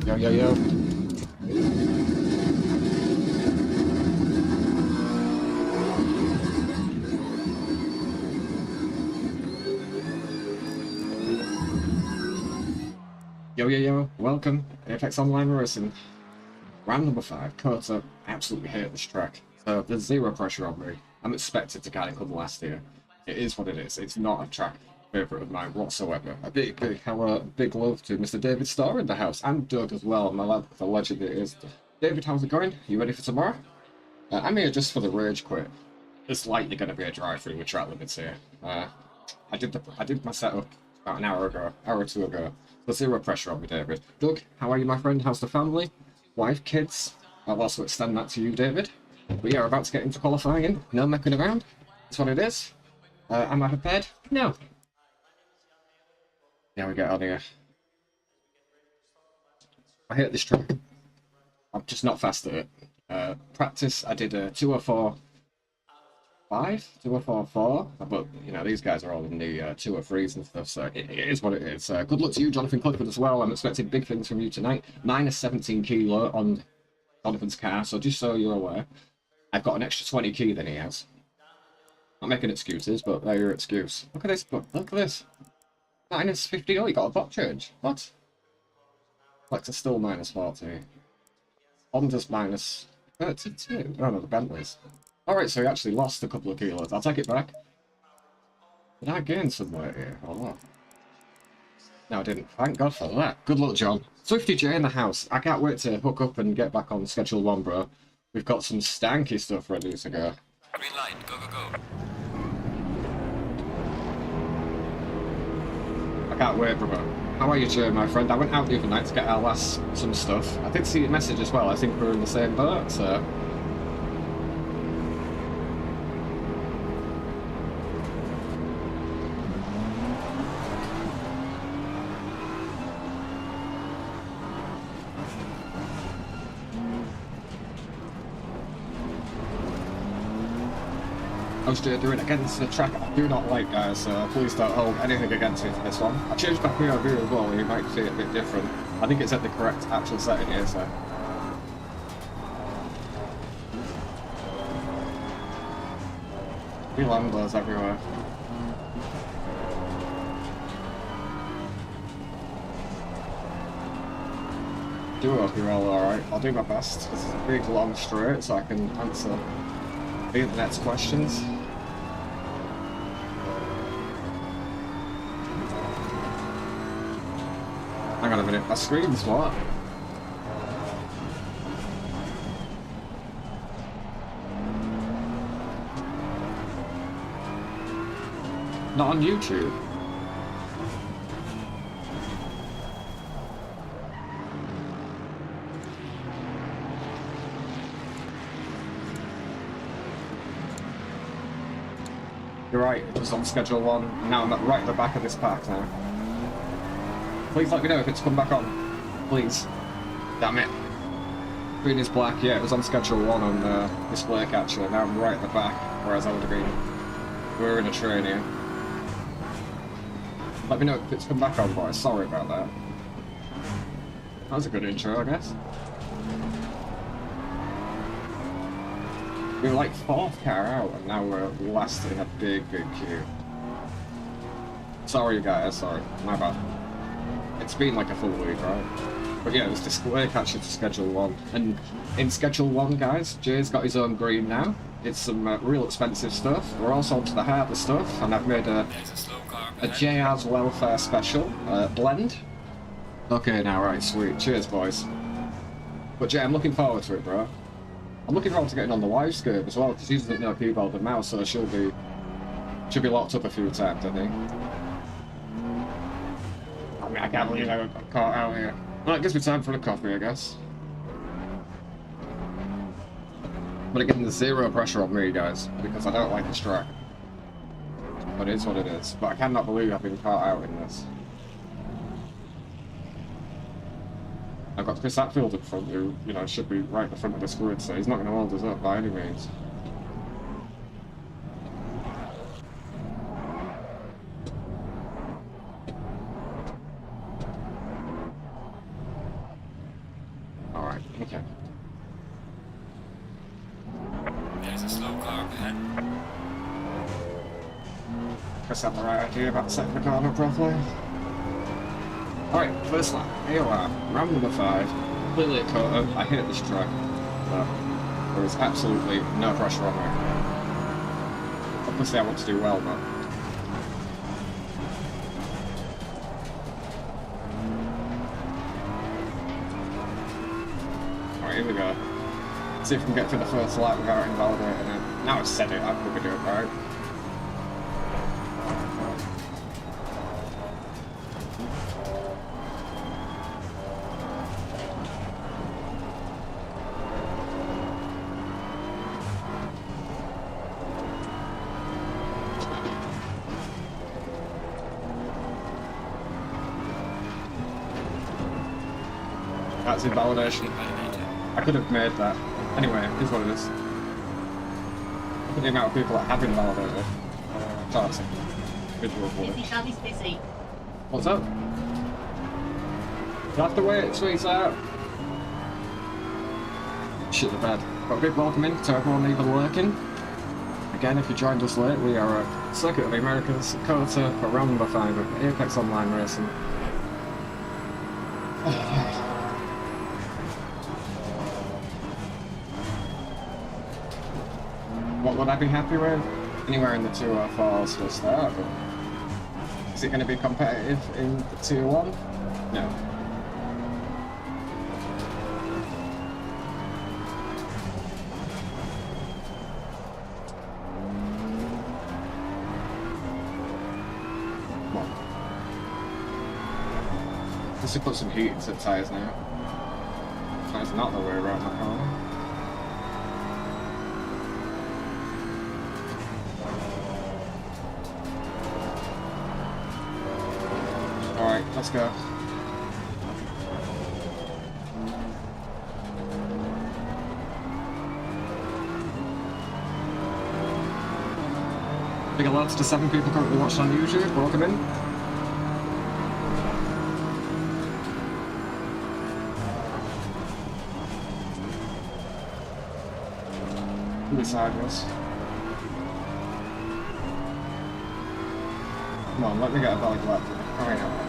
Yo, yo, yo. Yo, yo, yo. Welcome. Apex Online Racing. Round number 5. COTA. I absolutely hate this track. So there's zero pressure on me. I'm expected to kind of come last here. It is what it is. It's not a track favourite of mine whatsoever. A big love to Mr. David Starr in the house, and Doug as well, my lad, the legend it is. David, how's it going? You ready for tomorrow? I'm here just for the rage quit. It's likely going to be a drive-through with track limits here. I did my setup about an hour or two ago. So zero pressure on me, David. Doug, how are you, my friend? How's the family? Wife, kids? I'll also extend that to you, David. But yeah, we're about to get into qualifying. No mecking around. That's what it is. Am I prepared? No. Yeah, we get on here. I hate this track. I'm just not fast at it. Practice, I did a 204.5, 204.4, but you know, these guys are all in the 203s and stuff, so it is what it is. Good luck to you, Jonathan Clifford, as well. I'm expecting big things from you tonight. Minus 17 kilo on Jonathan's car, so just so you're aware, I've got an extra 20 key than he has. Not making excuses, but they're your excuse. Look at this, look at this. Minus 50, oh, you got a bot change. What? Flex is still minus 40. Honda's minus 32. Oh no, the Bentley's. Alright, so he actually lost a couple of kilos. I'll take it back. Did I gain some weight here, or what? No, I didn't. Thank God for that. Good luck, John. Swifty J in the house. I can't wait to hook up and get back on Schedule 1, bro. We've got some stanky stuff ready to go. Green light, go, go, go. I can't wait, bro. How are you, Jay, my friend? I went out the other night to get our last some stuff. I did see your message as well. I think we're in the same boat, so... How's Jay doing against the track I do not like, guys, so please don't hold anything against me for this one. I changed my POV as well, you might see it a bit different. I think it's at the correct actual setting here, so... Be Lambos everywhere. Do hope you're all alright. I'll do my best. This is a big long straight, so I can answer the internet's questions. Hang on a minute, my screen's what? Not on YouTube. You're right, just on Schedule 1. Now I'm right at the back of this pack now. Please let me know if it's come back on. Please. Damn it. Green is black, yeah, it was on Schedule 1 on display catcher. Now I'm right at the back, whereas I would have been... We were in a train here. Let me know if it's come back on, boys. Sorry about that. That was a good intro, I guess. We were like 4th car out, and now we're last in a big queue. Sorry, guys, sorry. My bad. It's been like a full week, right? But yeah, it was display catcher to Schedule 1. And in Schedule 1, guys, Jay's got his own green now. It's some real expensive stuff. We're also onto the harder stuff, and I've made a JR's Welfare Special blend. Okay, now, right, sweet. Cheers, boys. But Jay, I'm looking forward to it, bro. I'm looking forward to getting on the wife skirt as well, because she doesn't know keyboard and mouse, so she'll be locked up a few times, I think. I mean, I can't believe I got caught out here. Well, it gives me time for a coffee, I guess. But again, there's zero pressure on me, guys, because I don't like this track. But it is what it is. But I cannot believe I've been caught out in this. I've got Chris Hatfield in front who, you know, should be right in the front of this grid, so he's not going to hold us up by any means. Okay. There's a slow car up ahead. Guess I have the right idea about setting the car up properly. Alright, first lap, AOR, round number 5, clearly at COTA. I hate this track, but there is absolutely no pressure on me. Obviously I want to do well, but... Alright, here we go. See if we can get through the first lap without invalidating it. Now I've said it, I could do it right. That's invalidation. I could have made that. Anyway, it is what it is. Look at the amount of people that have invalidated. That's visual footage. What's up? You have to wait, sweetheart. Shit the bed. Got a big welcome in to everyone even lurking. Again, if you joined us late, we are at Circuit of the Americas, COTA, for round number 5 of Apex Online Racing. What would I be happy with? Anywhere in the 2 or 4s for a start, but is it going to be competitive in the Tier 1? No. Come on. Just to put some heat into the tyres now. That's not the way around that corner. Alright, let's go. Big alerts to 7 people currently watching on YouTube. Welcome in. Really sideways. Come on, let me get a valid lap. Alright now.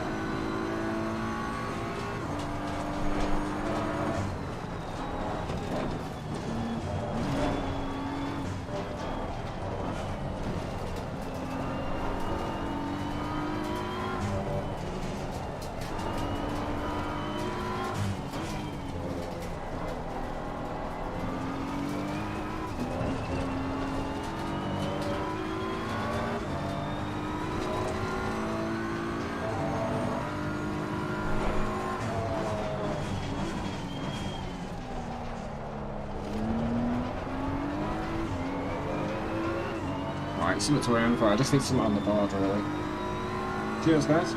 Right, something to aim for. I just need something on the board, really. Cheers, guys.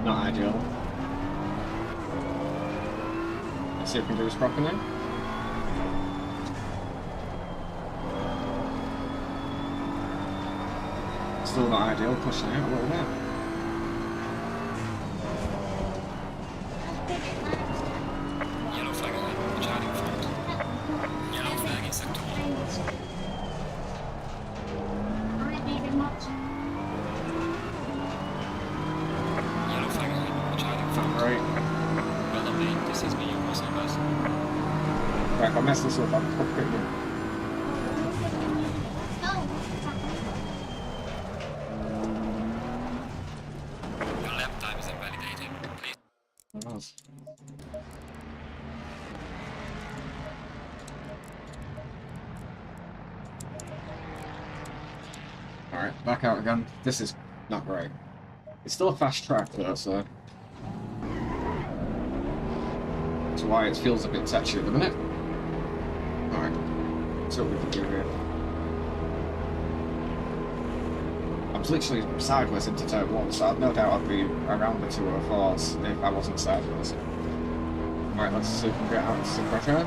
Not ideal. Let's see if we can do this properly. Still not ideal, pushing out a little bit. Yellow flag ahead, charging front. Yellow flag in sector 1. Yellow flag ahead, charging front. Right. Well done, mate. This is me, your crossing guys. Right, if I mess this up, I'll put quickly. Your lap time is invalidated. Please. It was. Alright, back out again. This is not great. It's still a fast track though, so... It's to why it feels a bit touchy at the minute. Alright, so what we can do here. I was literally sideways into turn 1, so I've no doubt I'd be around the 204s if I wasn't sideways. Right, let's see if we can get out some pressure.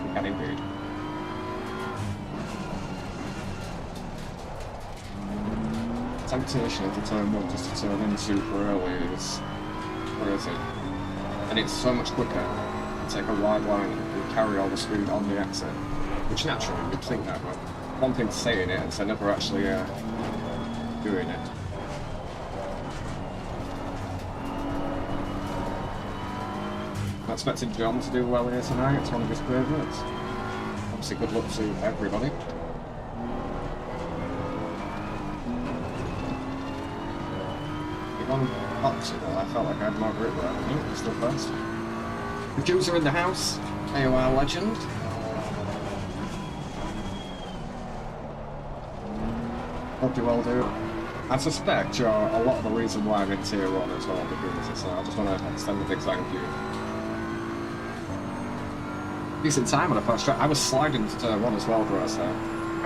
We can indeed. Temptation into turn 1 just to turn in super early is crazy. And it's so much quicker to take a wide line and carry all the speed on the exit. Which naturally you'd think that, but one thing saying it and so never actually doing it. I'm expecting John to do well here tonight, it's one of his favourites. Obviously good luck to everybody. On Oxford, I felt like I had more grip there. I think it's still first. Reviews are in the house. AOR legend. Hope you all do. I suspect you're a lot of the reason why I'm in tier 1 as well, because so I just want to extend a big thank you. Decent time on a fast track. I was sliding to turn 1 as well, bro, so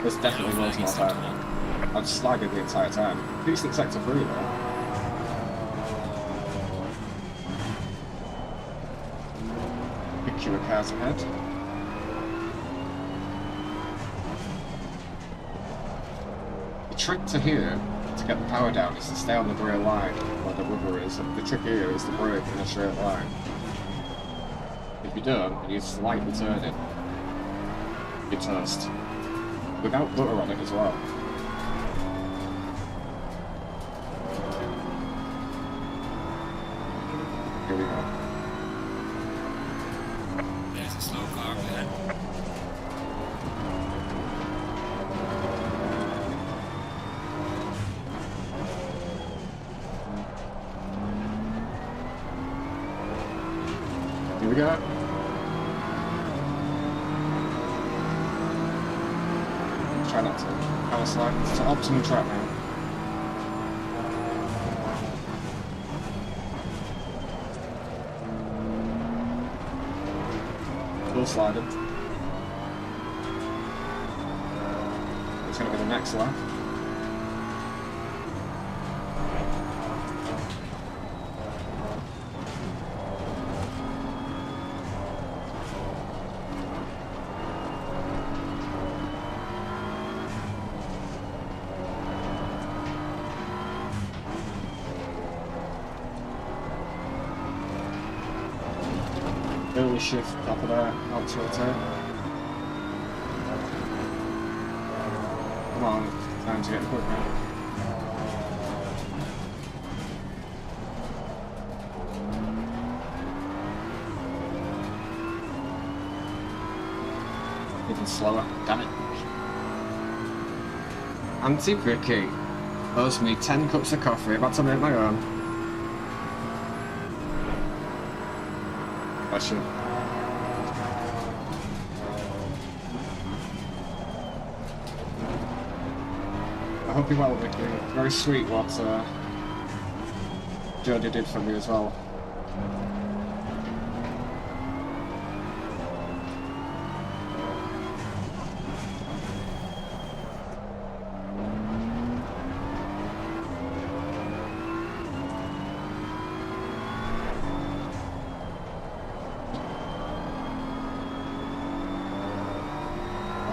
there's definitely loads more time. I was sliding the entire time. Decent sector 3 though. Fewer cars ahead. The trick to here, to get the power down, is to stay on the grey line where the rubber is. And the trick here is to brake in a straight line. If you don't, and you slightly turn it, you're toast. Without butter on it as well. Here we go. Here we go. Try not to power slide. It's an optimum track now. Full sliding. It's going to be the next lap. Early shift top of that, out to rotate. Come on, time to get the quick now. Even slower, damn it. Auntie Vicky owes me 10 cups of coffee, I've had to make my own. Bless you. I hope you're well, Vicky. Very sweet what Jodie did for me as well.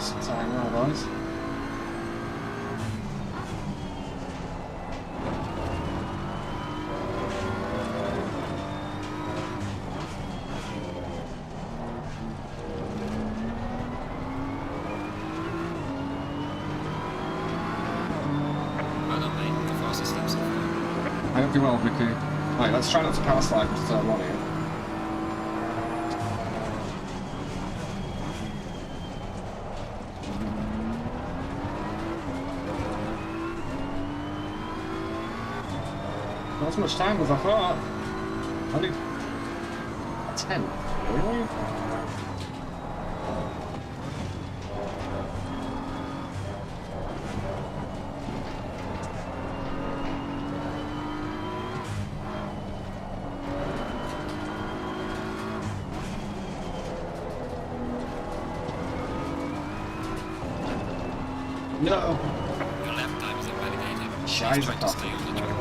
Some time now, boys. Well done, mate. The fastest steps. I hope you're well, Vicky. Right, let's try not to power slide into turn 1 here. Not as much time as I thought. Only 10. Really? No! Your lap time is invalidated. Scheiße, Try to stay on the track.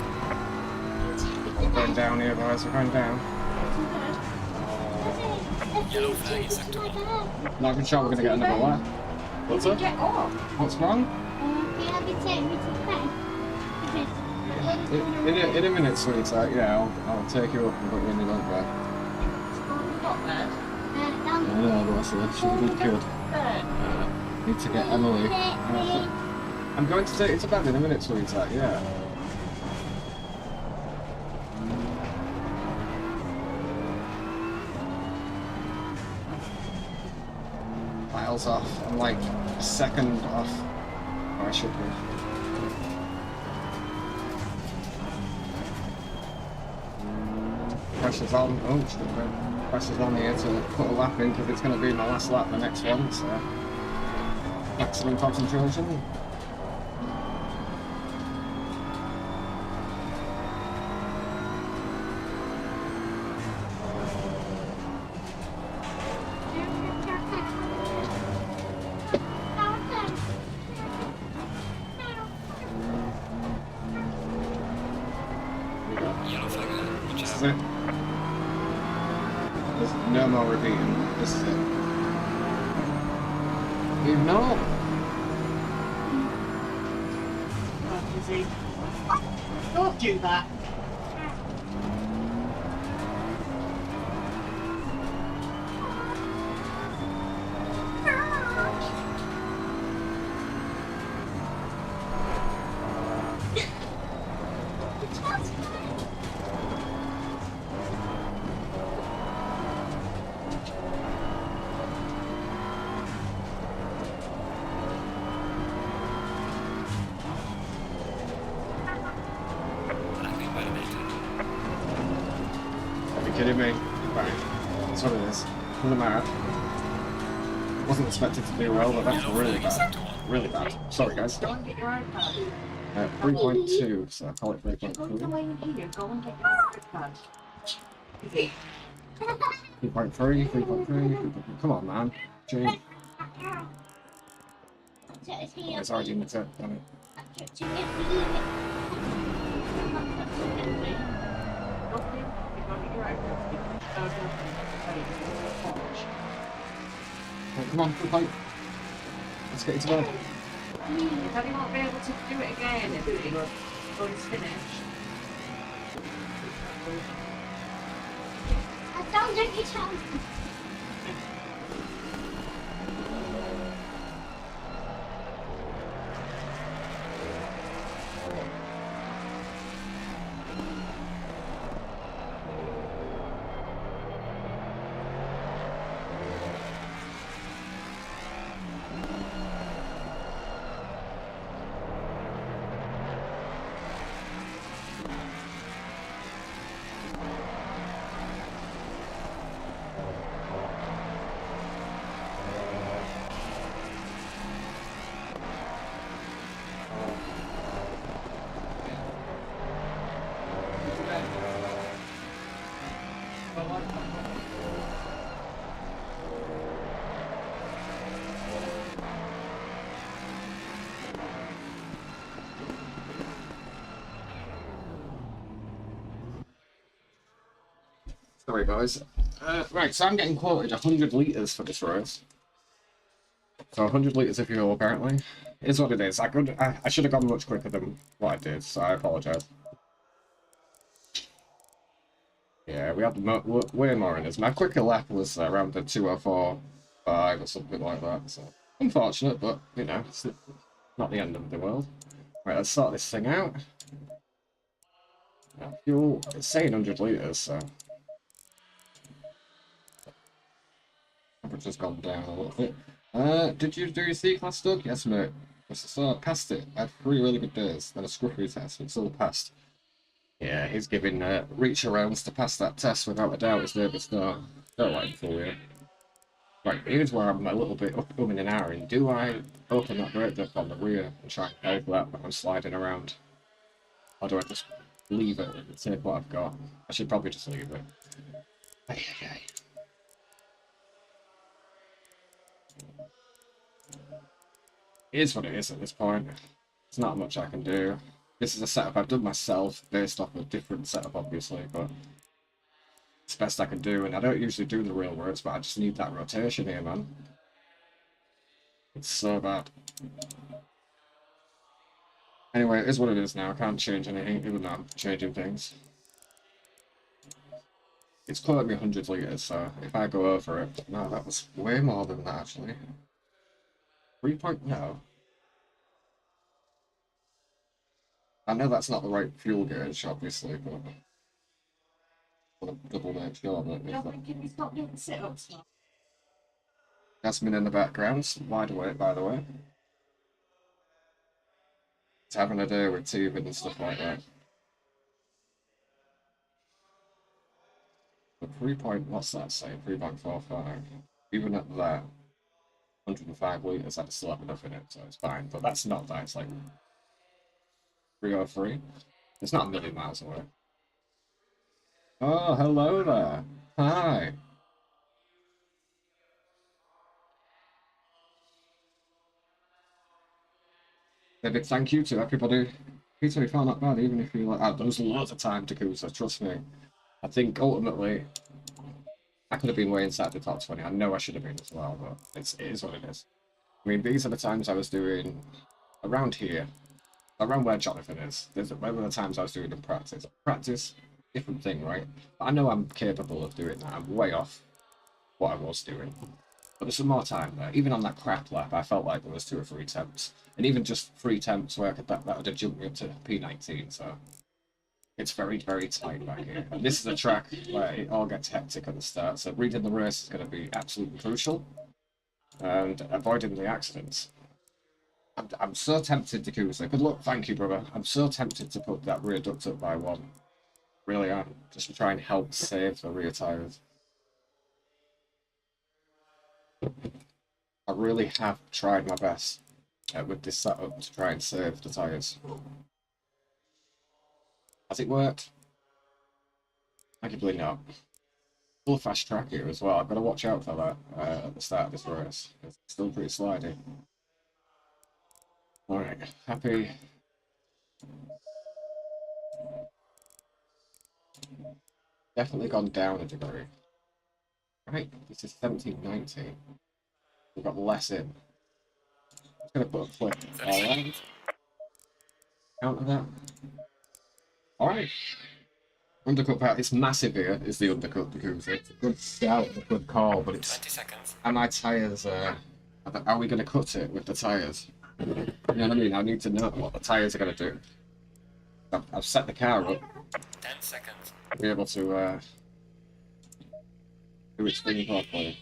We're going down here, guys. We're going down. Yellow flag in sector 1. Not even sure we're going to get another lap. What's up? Get off. What's wrong? In a minute, sweetheart. Yeah, I'll take you up and put you in the lug bag. Not bad. I know, but that's she's a good kid. Need to get Emily. I'm going to take you to bed in a minute, sweetheart. Yeah. Miles off. I'm like a second off. Or I should be. Pressure's on. Oh, pressure's on here to put a lap in because it's going to be my last lap the next one. So, maximum concentration. Yellow flag ahead. Watch This is out. it. There's no more repeating. This is it. You know. Don't do that. Flag invalidated. Are you kidding me? Right. That's what it is. Doesn't matter. Wasn't expected to do well, but that's Yellow really flag in bad. sector 1. Really bad. Sorry, guys. Go and get your iPad. 3.2, so I call it If you're going 3.2. away in here, go and get your iPad. Easy. 3.3, 3.3. Come on, man. Gee. It's already in the tip, damn it. Right, come on, quick, let's get you to bed. Daddy won't be able to do it again if it's finished. Sorry, guys. Right, so I'm getting quoted 100 litres for this race. So 100 litres of fuel, apparently. Is what it is. I should have gone much quicker than what I did, so I apologise. Yeah, we had way more in us. My quicker lap was around the 2:04.5 or something like that, so unfortunate, but, you know, it's not the end of the world. Right, let's sort this thing out. Fuel, it's saying 100 litres, so... Temperature's gone down a little bit. Did you do your C-class stuff? Yes, mate. So I passed it. I had 3 really good days, then a scruffy test, and still passed. Yeah, he's giving reach arounds to pass that test without a doubt, is David Starr. Don't like him for you. Right, here's where I'm a little bit umming and ahhing. Do I open that brake duct on the rear and try and help that when I'm sliding around? Or do I just leave it and take what I've got? I should probably just leave it. Okay. It is what it is at this point. There's not much I can do. This is a setup I've done myself, based off a different setup, obviously, but it's the best I can do, and I don't usually do the real works, but I just need that rotation here, man. It's so bad. Anyway, it is what it is now. I can't change anything, even though I'm changing things. It's quoted me 100 litres, so if I go over it... No, that was way more than that, actually. 3 point... No. I know that's not the right fuel gauge, obviously, but... I want to double make sure that... You're thinking he's not doing sit-ups now. Jasmine in the background, wide awake, by the way. It's having a day with TV and stuff like that. But 3 point... What's that say? 3.45. Even at that... 105 litres, I'd still have enough in it, so it's fine. But that's not that, it's like 303. It's not a million miles away. Oh, hello there. Hi. A big thank you to everybody. Peter, you found that bad, even if you like. There was loads of time to Kusa, trust me. I think ultimately I could have been way inside the top 20. I know I should have been as well, but it is what it is. I mean, these are the times I was doing around here, around where Jonathan is. These are the times I was doing in practice. Practice, different thing, right? But I know I'm capable of doing that. I'm way off what I was doing. But there's some more time there. Even on that crap lap, I felt like there was 2 or 3 attempts. And even just 3 attempts where that would have jumped me up to P19, so... It's very, very tight back here. And this is a track where it all gets hectic at the start, so reading the race is going to be absolutely crucial. And avoiding the accidents. I'm so tempted to Kusa. Good luck, thank you, brother. I'm so tempted to put that rear duct up by 1. Really am. Just to try and help save the rear tyres. I really have tried my best with this setup to try and save the tyres. Has it worked? Arguably not. Full fast track here as well. I've got to watch out for that at the start of this race. It's still pretty slidey. Alright, happy. Definitely gone down a degree. Right, this is 1790. We've got less in. I'm just going to put a flip. Alright. Counter that. Alright. Undercut part. It's massive here, is the undercut because it's a good scout, a good call, but it's... 20 seconds. Are my tyres, are we going to cut it with the tyres? You know what I mean? I need to know what the tyres are going to do. I've set the car up. 10 seconds. To be able to, do its thing properly.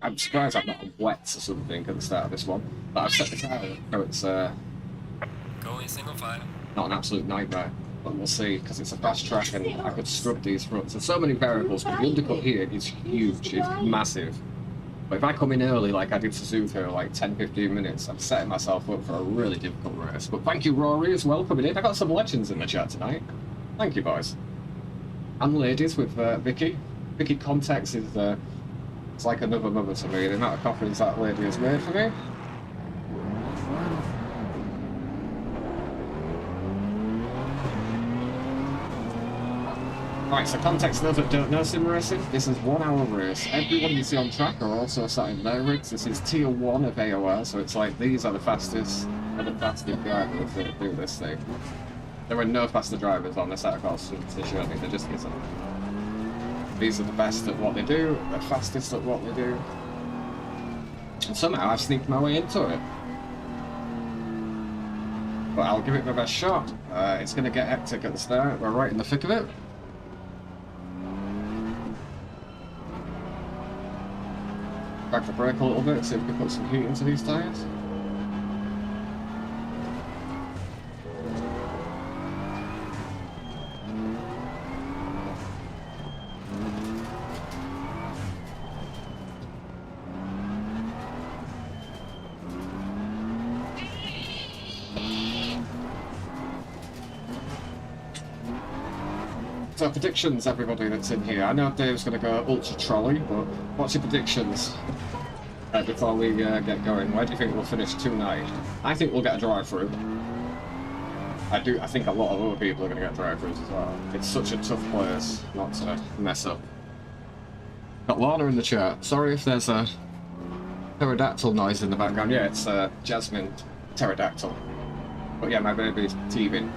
I'm surprised I'm not wet or something at the start of this one, but I've set the car up so it's, Go in single file. not an absolute nightmare. But we'll see, because it's a fast track and I could scrub these fronts. There's so many variables, but the undercut here is huge, it's massive. But if I come in early like I did Suzuka, like 10-15 minutes, I'm setting myself up for a really difficult race. But thank you, Rory, as well, coming in. I got some legends in the chat tonight. Thank you, boys. And ladies with Vicky. Vicky Context is it's like another mother to me. The amount of coffins that lady has made for me. Right, so context those that don't know SimRacing, this is 1 hour race. Everyone you see on track are also sat in their rigs. This is tier 1 of AOR, so it's like these are the fastest drivers that do this thing. There are no faster drivers on the Assetto Corsa Competition, I think there just isn't. These are the best at what they do, the fastest at what they do. And somehow I've sneaked my way into it. But I'll give it my best shot. It's going to get hectic at the start, we're right in the thick of it. Drag the brake a little bit, see if we can put some heat into these tyres. So predictions, everybody that's in here. I know Dave's going to go ultra trolley, but what's your predictions? Before we get going, where do you think we'll finish tonight? I think we'll get a drive-through. I think a lot of other people are going to get drive-throughs as well. It's such a tough place not to mess up. Got Lorna in the chat. Sorry if there's a pterodactyl noise in the background. Yeah, it's Jasmine pterodactyl. But yeah, my baby's teething.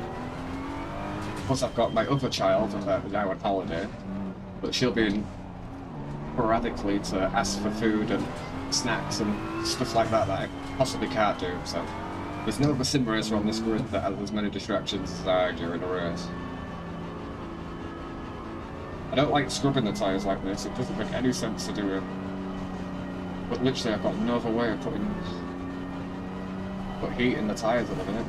Plus I've got my other child now on holiday, but she'll be in sporadically to ask for food and snacks and stuff like that I possibly can't do, so there's no other sim racer on this grid that has as many distractions as I during a race. I don't like scrubbing the tyres like this, it doesn't make any sense to do it. But literally I've got no other way of put heat in the tyres at the minute.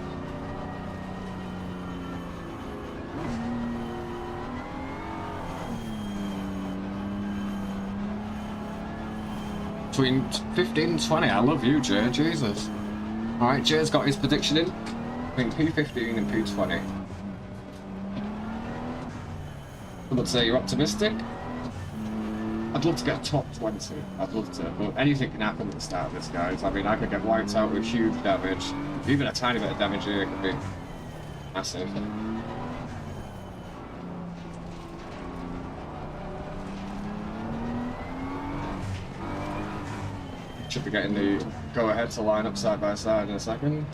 Between 15 and 20, I love you, Jay, Jesus. Alright, Jay's got his prediction in. Between P15 and P20. I would say you're optimistic. I'd love to get a top 20, I'd love to, but anything can happen at the start of this, guys. I mean, I could get wiped out with huge damage. Even a tiny bit of damage here could be massive. Should be getting the go-ahead to line up side by side in a second.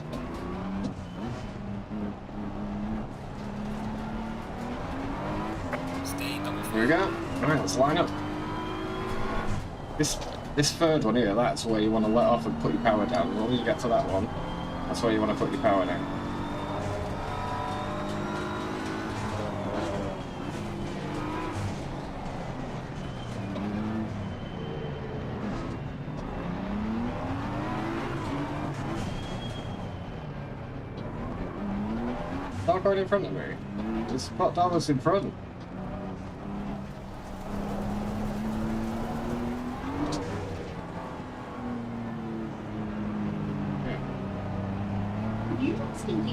Here we go. Alright, let's line up. This third one here, that's where you want to let off and put your power down. As long as you get to that one, that's where you want to put your power down. Not going in front of me. Just spot Dallas in front. You don't seem to be.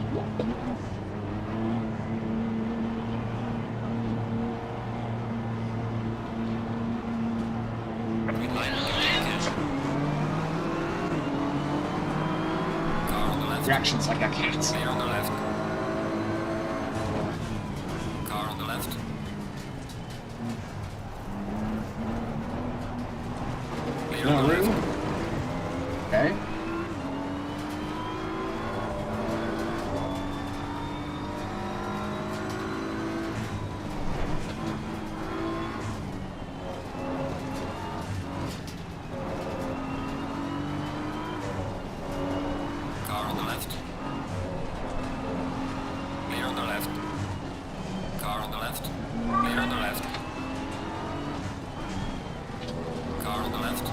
Reactions like a cat. Clear on the left. Car on the left. Clear No on the room. left. Okay. Car on the left. Clear on the left. Car on the left. Clear on the left. Car on the left.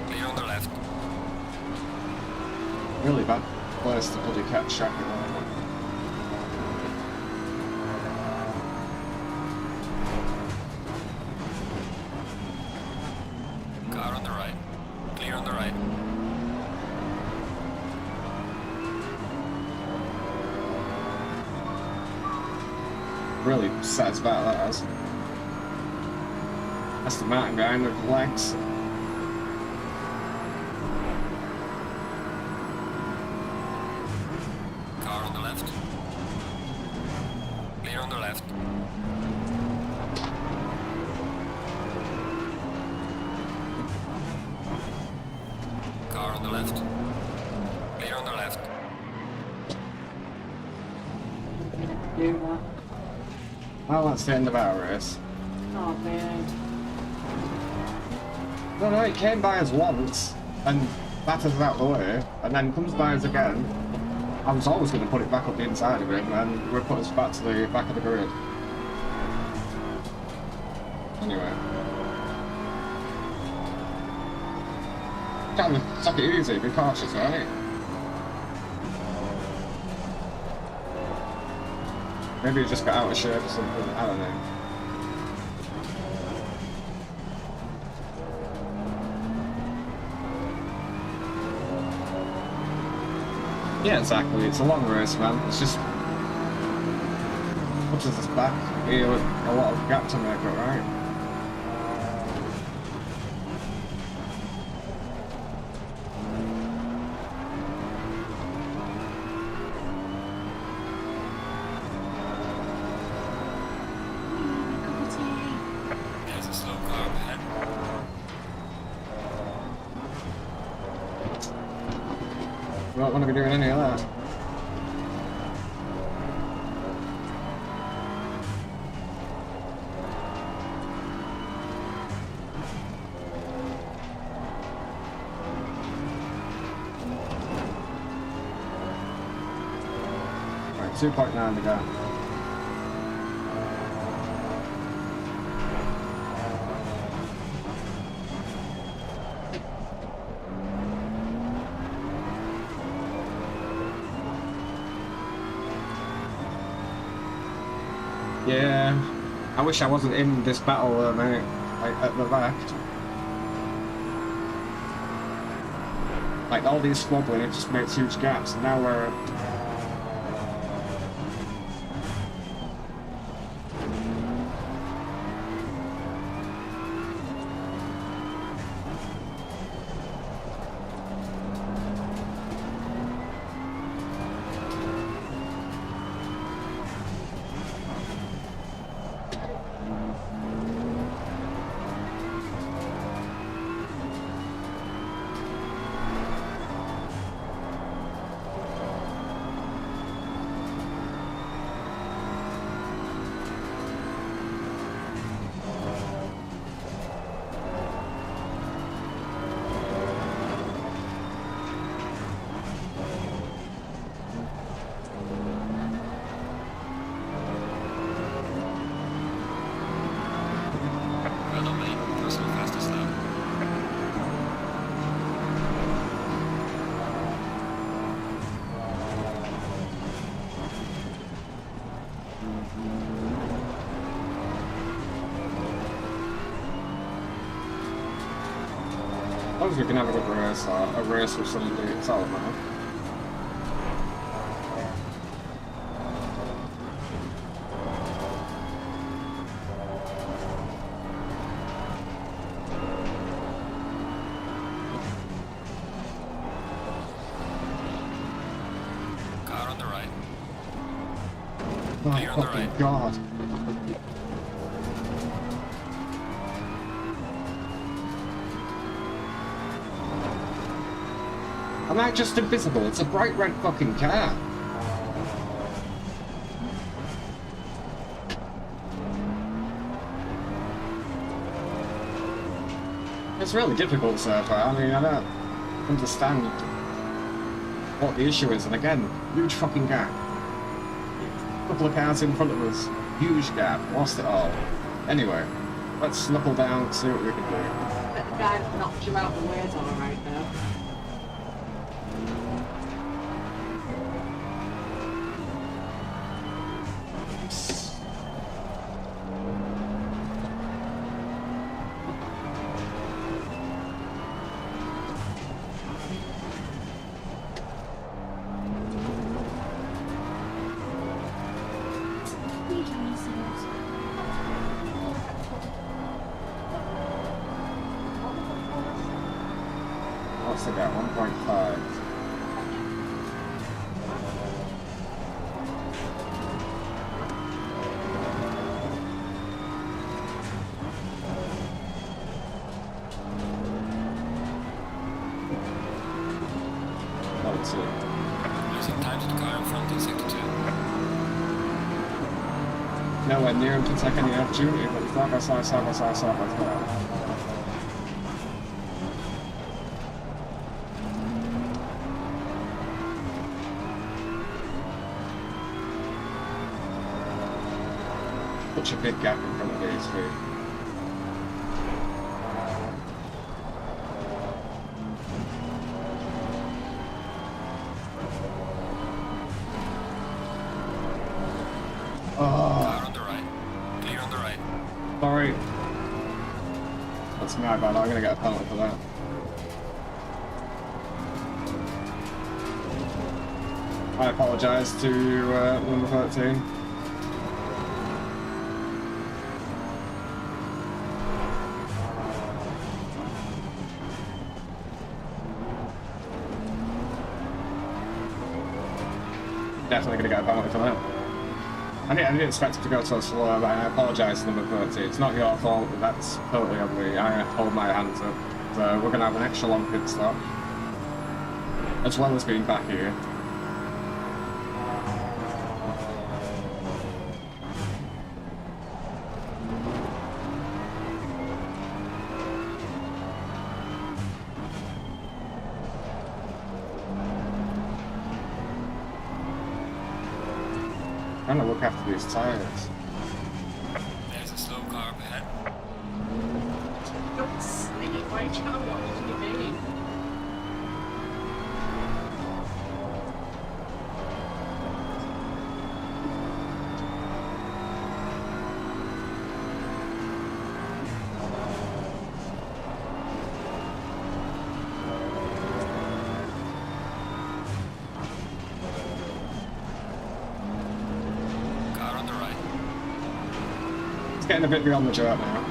Clear on the left. Really bad place to bloody catch track of that. Car on the right. Clear on the right. Really sad about that as. That's the mountain behind with legs. Car on the left. Clear on the left. Car on the left. Clear on the left. Do that. Well, that's the end of our race. Oh man. No, it came by us once and batters out the way, and then comes by us again. I was always going to put it back up the inside of him, and we'll put us back to the back of the grid. Anyway. Kind of take it easy, be cautious, right? Maybe he just got out of shape or something, I don't know. Yeah, exactly, it's a long race, man. It's just puts us back here with a lot of gap to make it, right? don't want to be doing any of that. Right, 2.9 to go. Yeah, I wish I wasn't in this battle, mate, like at the back. Like all these squabbling, it just makes huge gaps, and now we're... Well done, mate. That's the fastest lap. As long as we can have a good race, or a race with somebody, it's all that matters. Car on the right. Oh, Clear on the fucking right. God. Am I just invisible? It's a bright red fucking car. It's really difficult so far. I mean, I don't understand what the issue is. And again, huge fucking gap. A couple of cars in front of us. Huge gap. Lost it all. Anyway, let's knuckle down, see what we can do. But the guy that knocked you out the way is alright though. What's the gap? 1.5. Losing time to the car in front in sector 2. Nowhere near him to take any opportunity, but it's like I saw. Such a big gap in front of these three. Car on the right. Clear on the right. Sorry. That's my bad, I'm gonna get a penalty for that. I apologise to number 13. Definitely gonna get a penalty for that. I didn't expect it to go so slow, but I apologise to number 30. It's not your fault, that's totally on me. I hold my hands up. So we're going to have an extra long pit stop. as well as being back here. Trying to look after these tires. There's a slow car up ahead. Don't sleep, why can't I watch TV? Car on the right. It's getting a bit beyond the dirt now.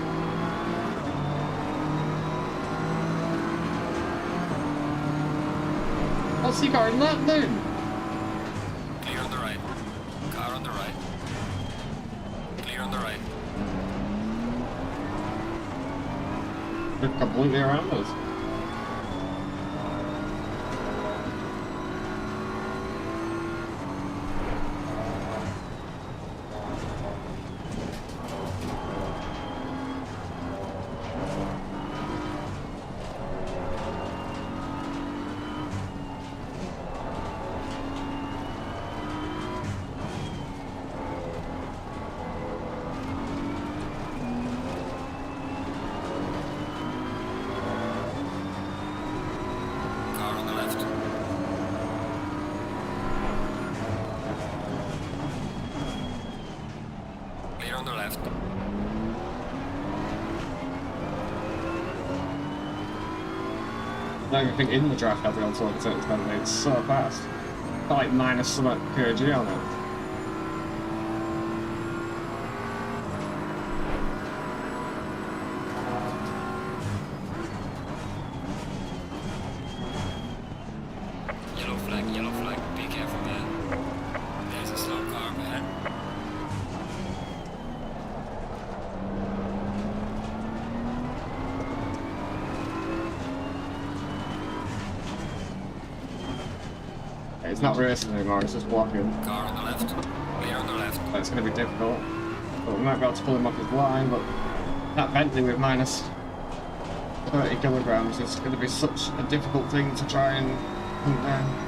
What's he got in that then? Clear on the right. Car on the right. Clear on the right. They're completely around us. Car on the left. Clear on the left. I don't even think in the draft I'll be able to overtake this penalty. It's so fast. Got like minus some kg on it. Yellow flag. Be careful, man. There's a slow car up ahead. It's not racing anymore, it's just blocking. Car on the left. Clear on the left. It's going to be difficult. But we might be able to pull him off his line, but that Bentley with minus 30 kilograms is going to be such a difficult thing to try and hunt down.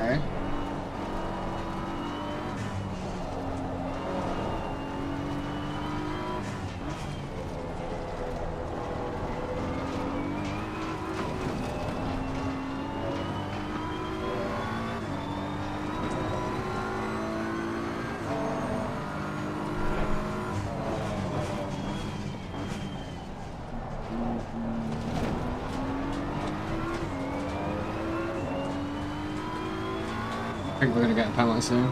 Okay. I think we're going to get a penalty soon.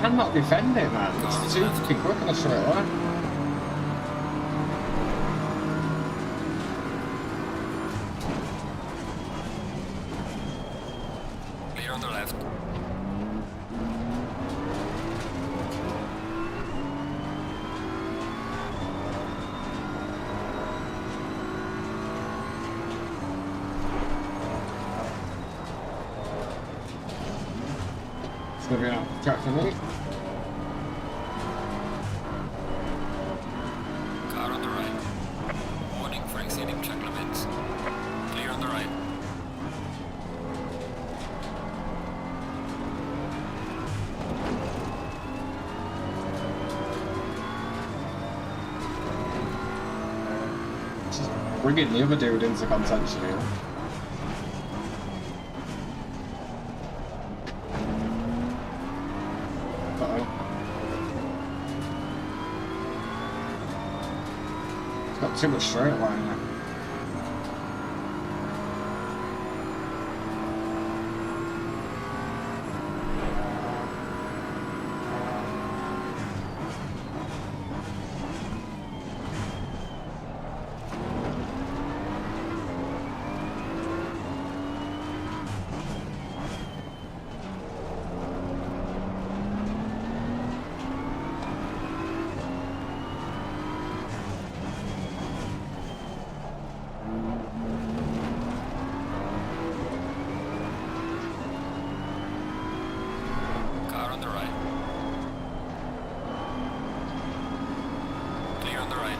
cannot defend it, man. It's too fucking quick on a straight line. Clear on the left. It's going to be an track for me. Car on the right. Warning for exceeding track limits. Clear on the right. Just bringing the other dude into contention here. Uh-oh. It's got too much straight line now. Car on the right. Clear on the right.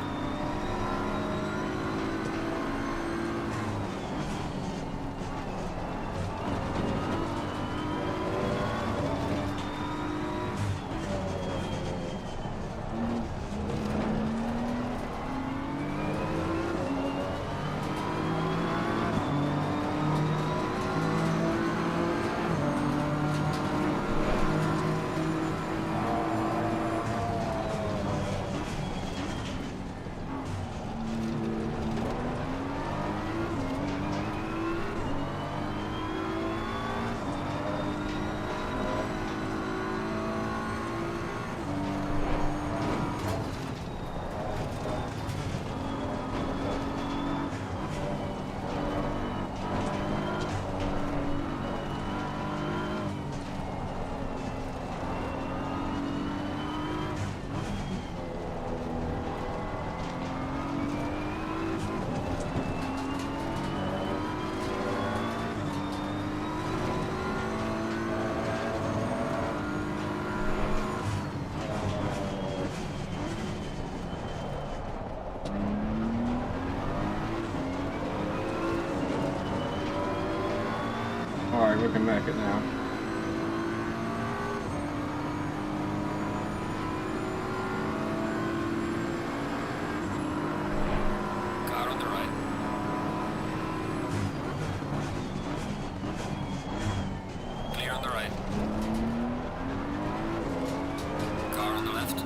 Alright, we can make it now. Car on the right. Clear on the right. Car on the left.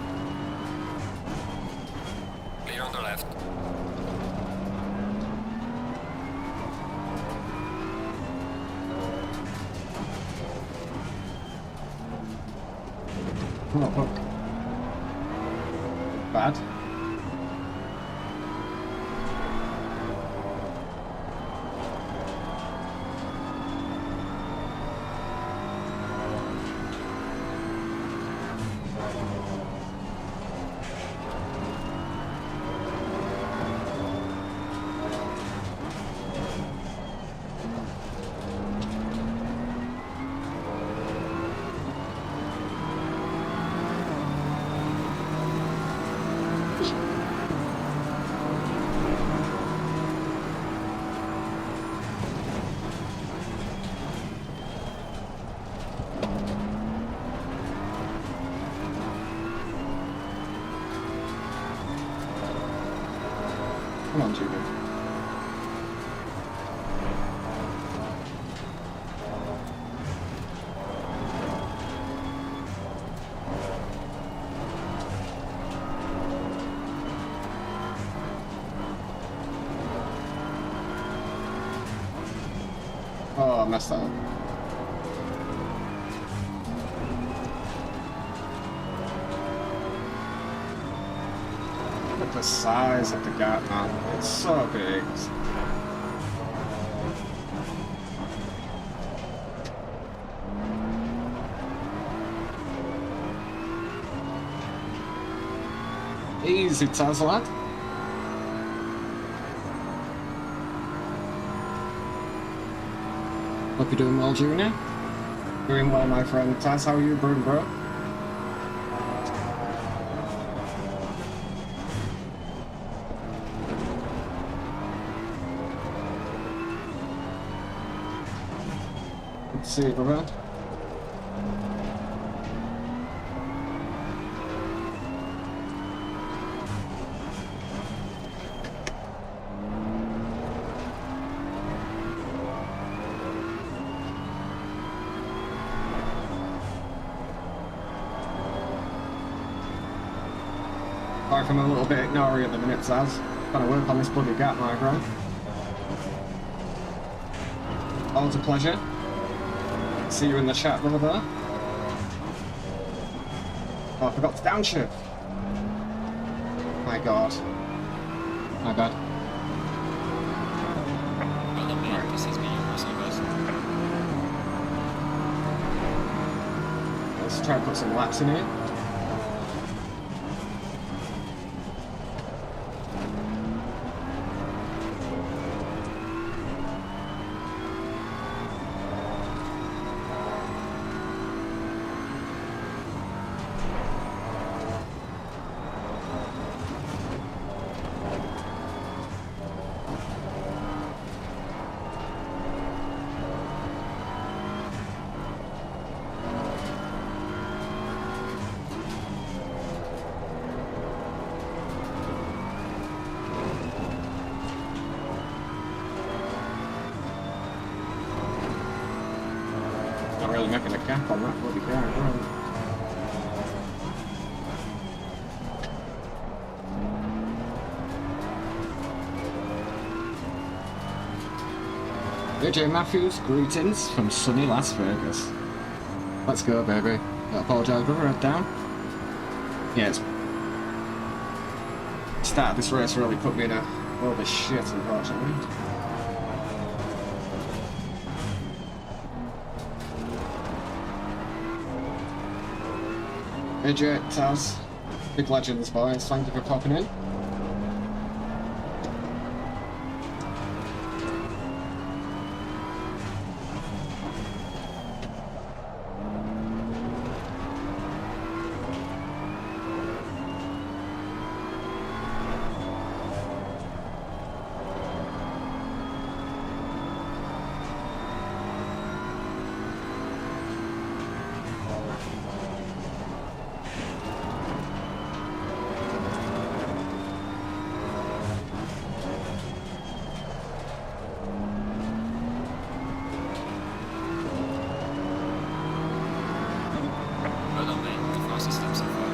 Clear on the left. Oh, fuck. Bad. Come on, Junior. Oh, I messed that up. the size of the gap, man. It's so big. Easy, Taz, lad. Hope you're doing well, Junior. Doing well, my friend. Taz, how are you doing, bro? Good to see you, brother. Sorry if I'm a little bit ignoring at the minute, Zaz. Trying to work on this bloody gap, my friend. Always a pleasure. See you in the chat, brother, there. Oh, I forgot to downshift. My god. My bad. Well done, mate. This is me, also, guys. Let's try and put some laps in here. Not really making a gap on that bloody car, bro. AJ Matthews, greetings from sunny Las Vegas. Let's go, baby. I apologise, brother, head down. Yeah, start of this race really put me in a world of shit, unfortunately. AJ, Taz, big legends, boys. Thank you for popping in. Well done, mate. The fastest lap so far.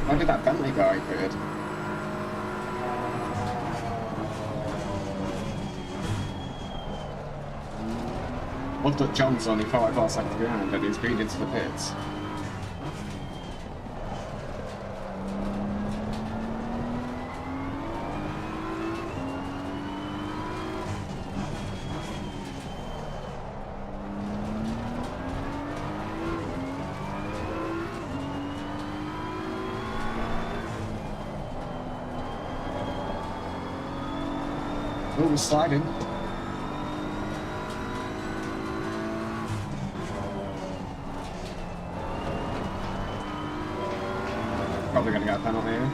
Why did that Bentley guy quit? Looked at John's only 44 seconds behind and he's been into the pits. Oh, we're sliding. Probably going to get a penalty here.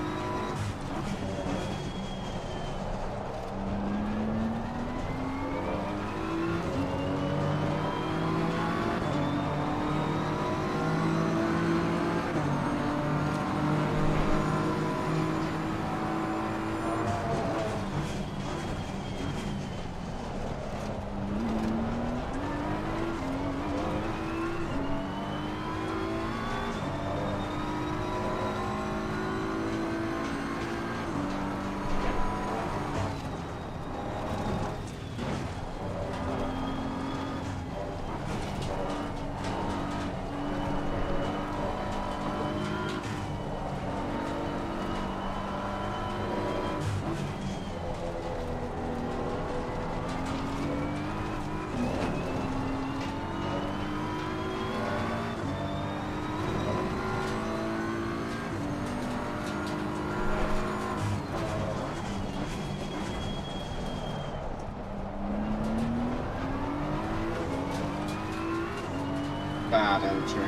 Bad entry.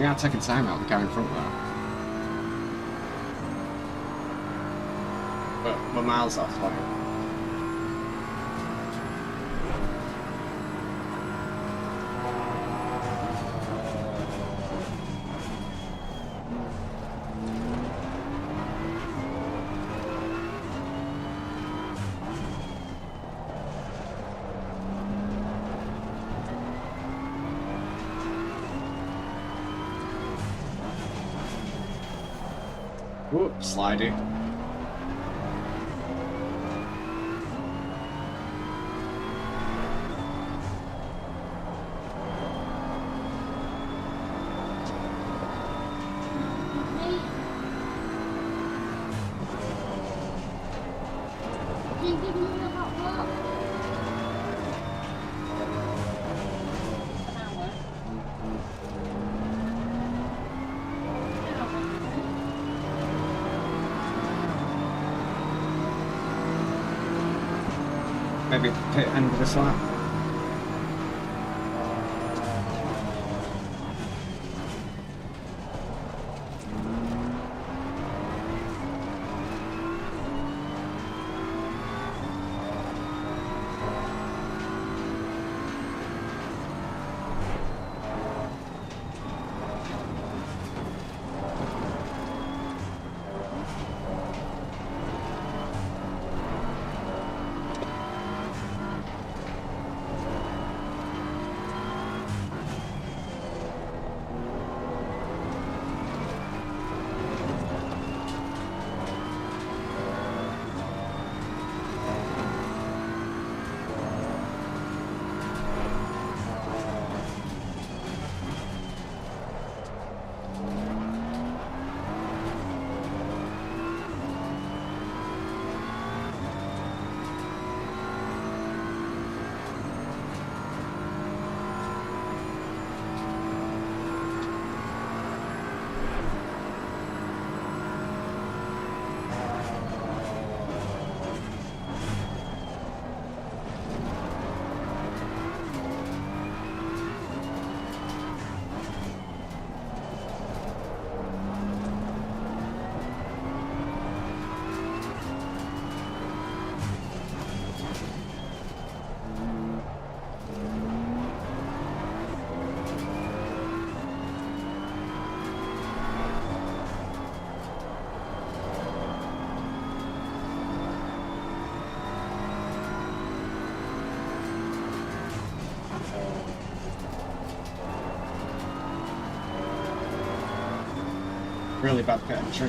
We are taking time out of the car in front there. But we're miles off, like. Whoops, slidey. Maybe pit end of this lap. Really bad pit entry.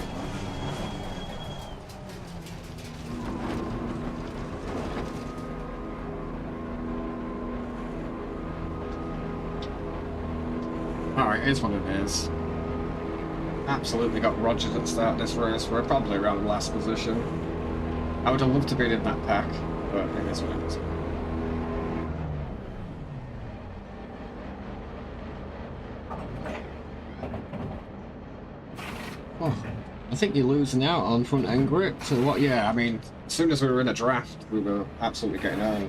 Alright, here's what it is. Absolutely got Rogers at the start of this race. We're probably around last position. I would have loved to be in that pack, but it is what it is. Oh, I think you're losing out on front end grip. So what? Yeah, I mean, As soon as we were in a draft, we were absolutely getting on.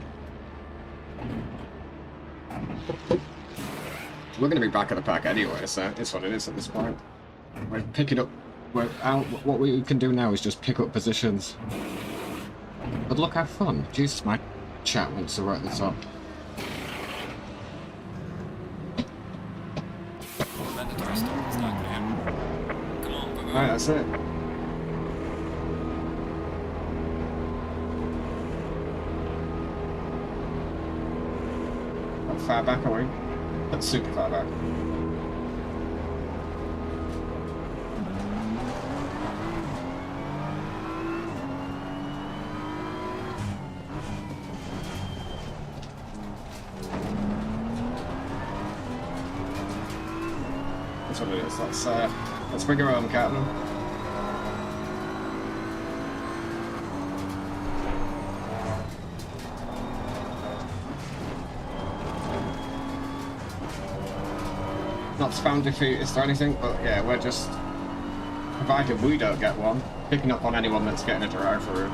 We're going to be back at the pack anyway, so it's what it is at this point. We're picking up. What we can do now is just pick up positions. But look how fun. Jesus, my chat wants to write this up. Mandatory stop, it's not gonna happen. Come on, go, go. Alright, that's it. How far back are we? That's super far back. That's what it is. Let's bring her home, Captain. Not found defeatist or anything, but yeah, we're just, provided we don't get one, picking up on anyone that's getting a drive through.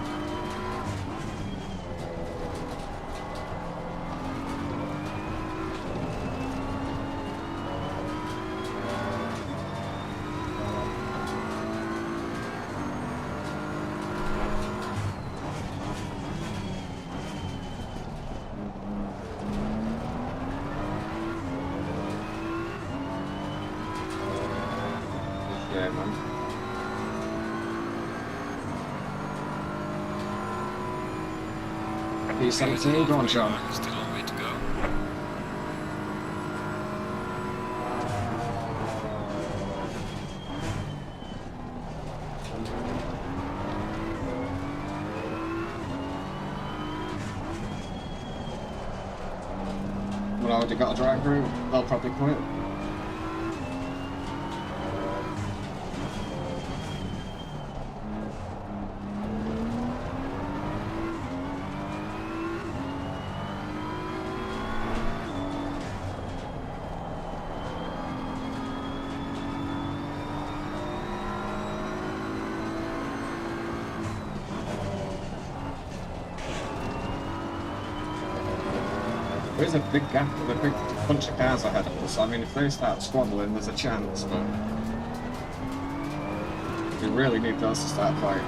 Yeah, man. P17, go on, Sean. Still a long way to go. Well, I already got a drive through, I'll probably quit. There is a big gap, a big bunch of cars ahead of us. I mean, if they start squabbling, there's a chance, but we really need those to start fighting.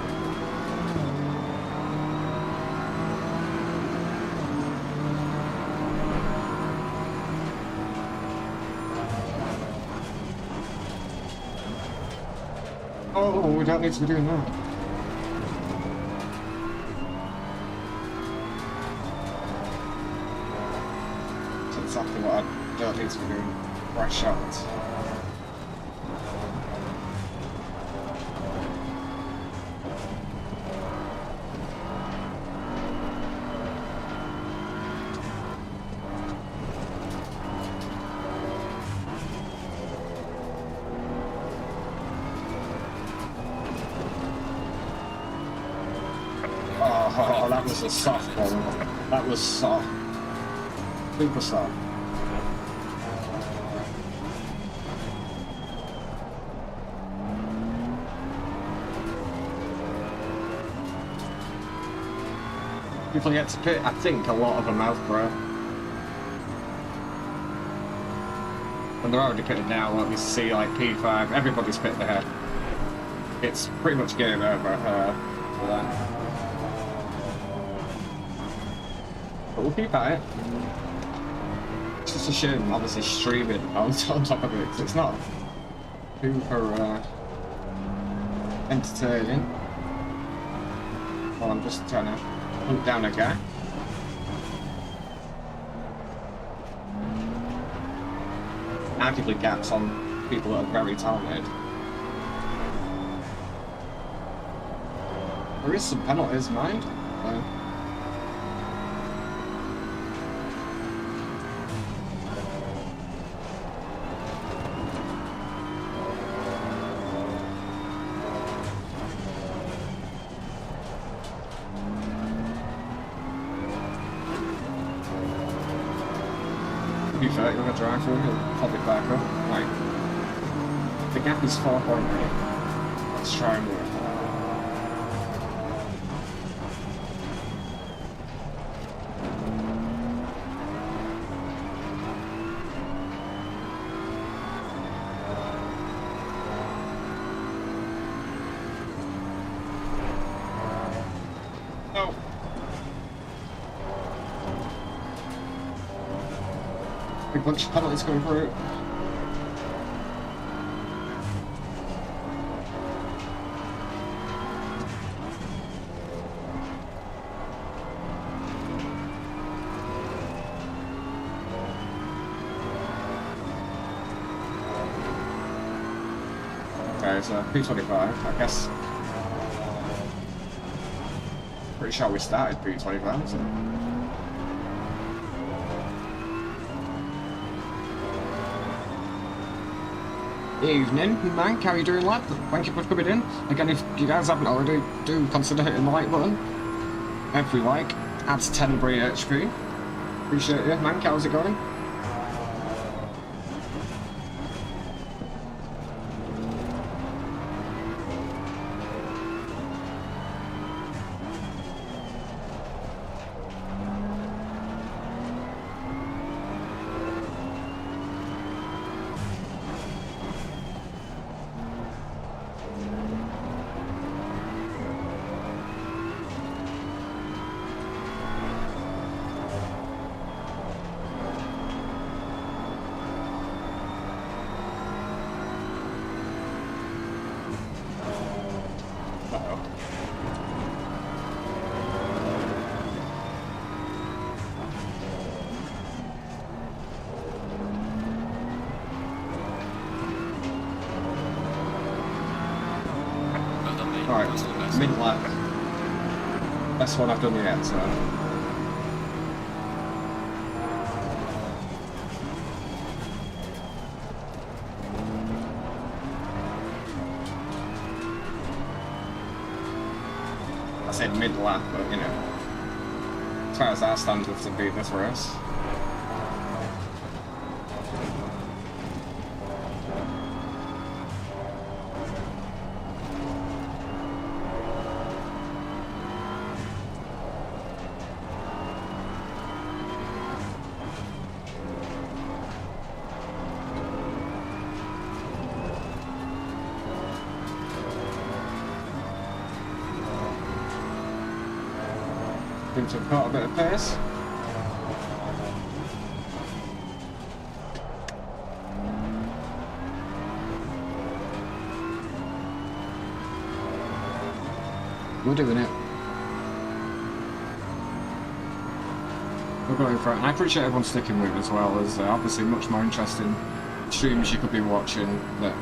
Oh, we don't need to be doing that. Exactly what I don't need to be doing. Right shots. Oh, that was a soft one. That was soft. Super soft. People get to pit, I think a lot of them have, bro. And they're already pitted now, let me see, like P5, everybody's pitted ahead. It's pretty much game over for that. But we'll keep at it. It's just a shame, obviously, streaming on top of it, because it's not super entertaining. Well, I'm just trying to hunt down a guy. Arguably gaps on people that are very talented. There is some penalties, mind. To be fair, you're going to drive through, he'll probably back up. Like, the gap is 4.8. Let's try and work. Big bunch of penalties coming through. Okay, so P25, I guess. Pretty sure we started P25, so. Evening, Mike, how are you doing, lad? Thank you for coming in. Again, if you guys haven't already, do consider hitting the like button. Every like adds 10 Brie HP. Appreciate you, Mank, how's it going? Alright, mid-lap. Best one I've done yet, so... I said mid-lap, but you know... As far as our standards to beat this race. Seems to have caught a bit of pace. We're doing it. We're going for it, and I appreciate everyone sticking with as well. As obviously much more interesting streams you could be watching that.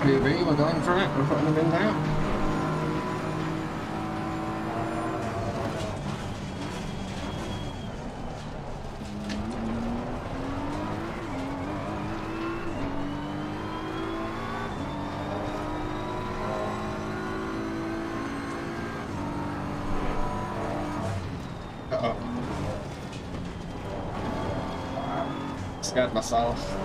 PB, we're going for it, we're putting them in now. Uh-oh. Scared myself.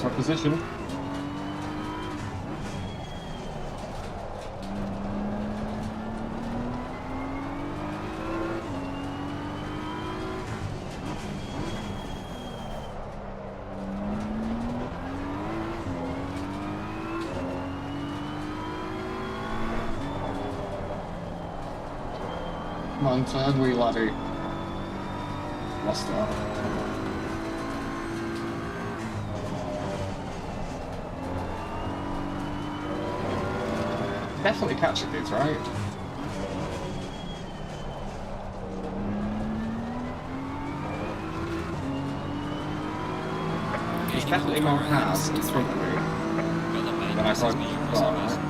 for position. Come on, third wheel, laddie. Lost it. Definitely catching these, right? There's definitely more cars in front of me than I thought. Right?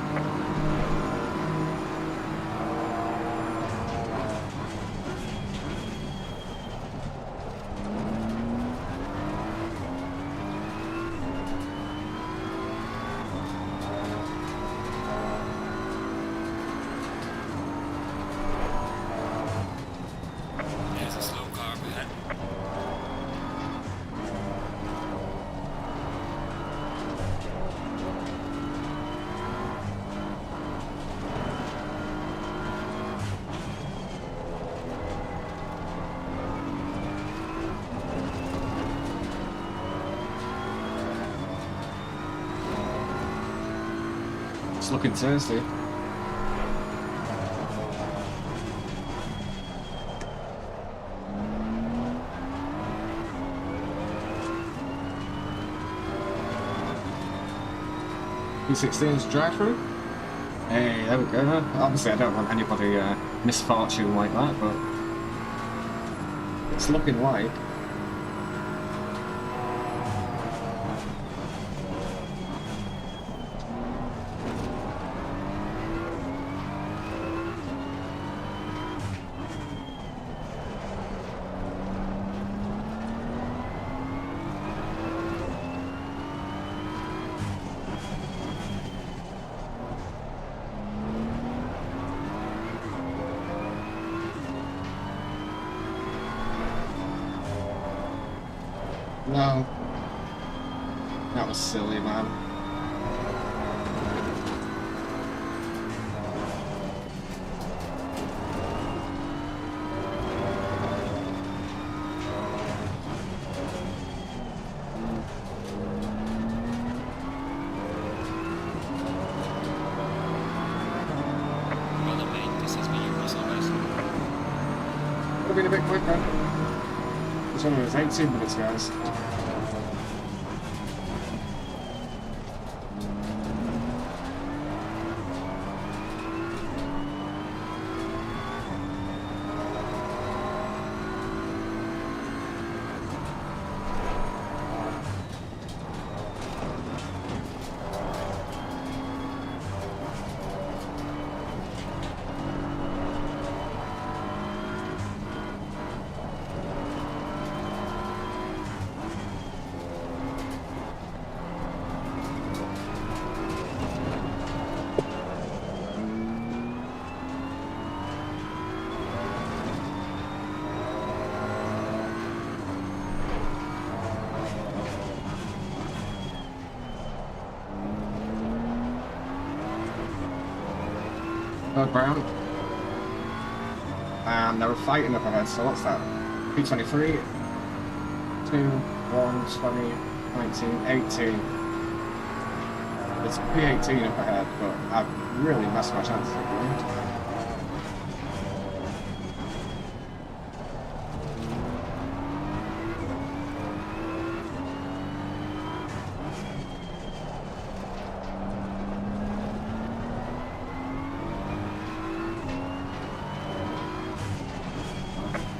There's a slow car up ahead. It's looking thirsty. P16's drive-through. Hey, there we go. Obviously, I don't want anybody misfortune like that, but it's looking like. No. That was silly, man. Well done, mate. This has been your muscle race. Could have been a bit quicker. This one was 18 minutes, guys. Brown. And they were fighting up ahead, so what's that? P23, 2, 1, 20, 19, 18. It's P18 up ahead, but I've really messed my chances up, right?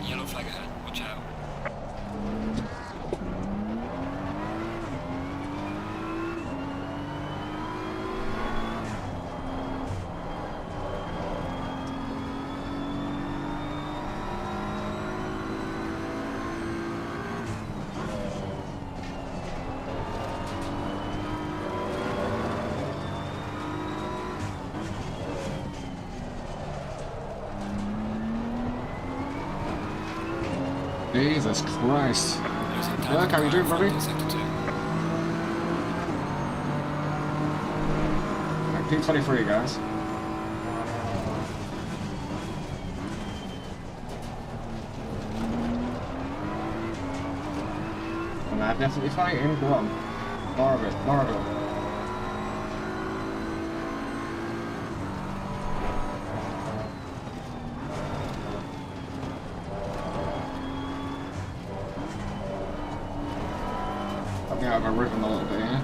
Yellow flag ahead. Watch out. Jesus Christ. There's a Look, how you doing, buddy? Sector 2. P23, guys. And I'm definitely fighting. Go on. More of it, more of it. Got me out of a rhythm a little bit here.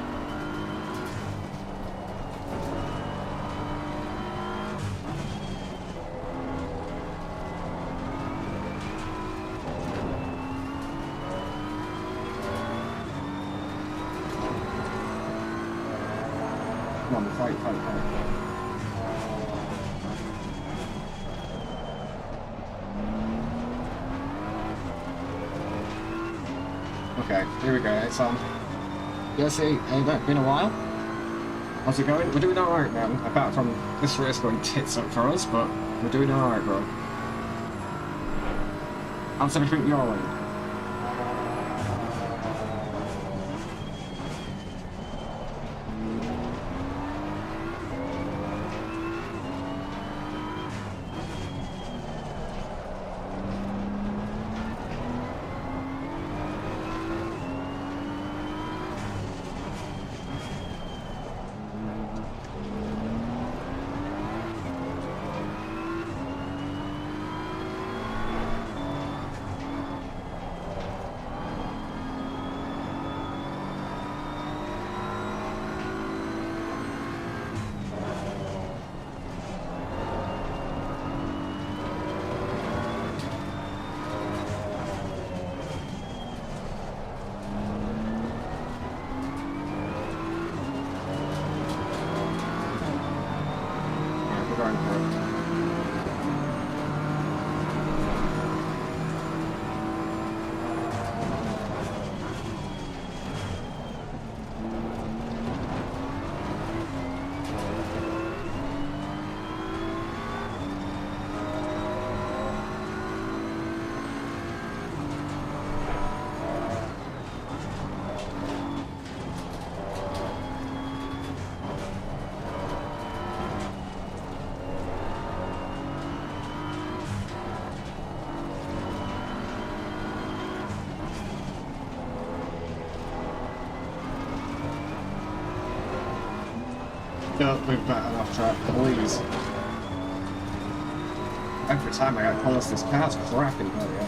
Come on, fight, fight, fight. Okay, here we go, it's on. Yeah, see, it's been a while. How's it going? We're doing alright, man. Apart from this race going tits up for us, but we're doing alright, bro. How's everything your way? Going for it. Don't move back off track, please. Every time I get close, this car's cracking. Oh, yeah.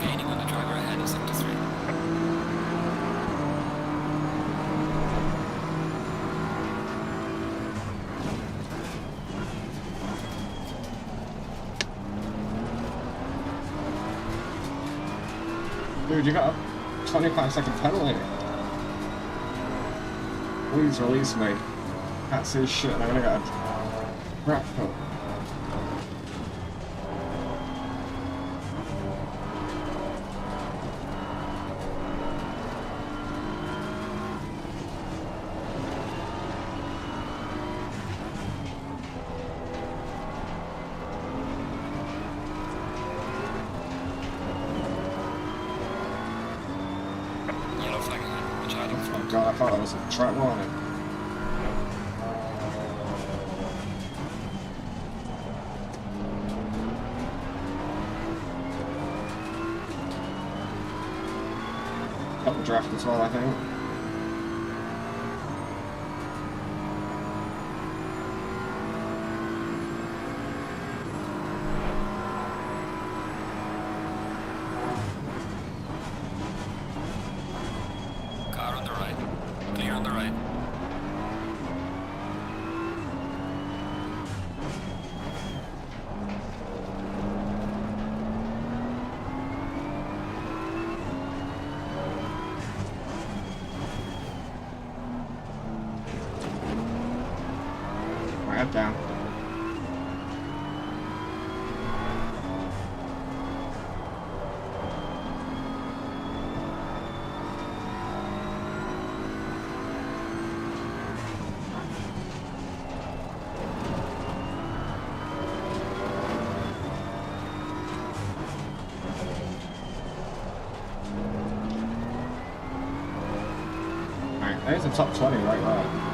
Gaining on the driver ahead of sector 3. Dude, you got a 25-second penalty. Please release me. Can't see shit and I'm gonna get a crap cut. Yellow flag ahead. Charging front. God, I thought that was a track warning. got the draft as well, I think. Car on the right. Clear on the right. My head down. Right, there's a top 20 right there.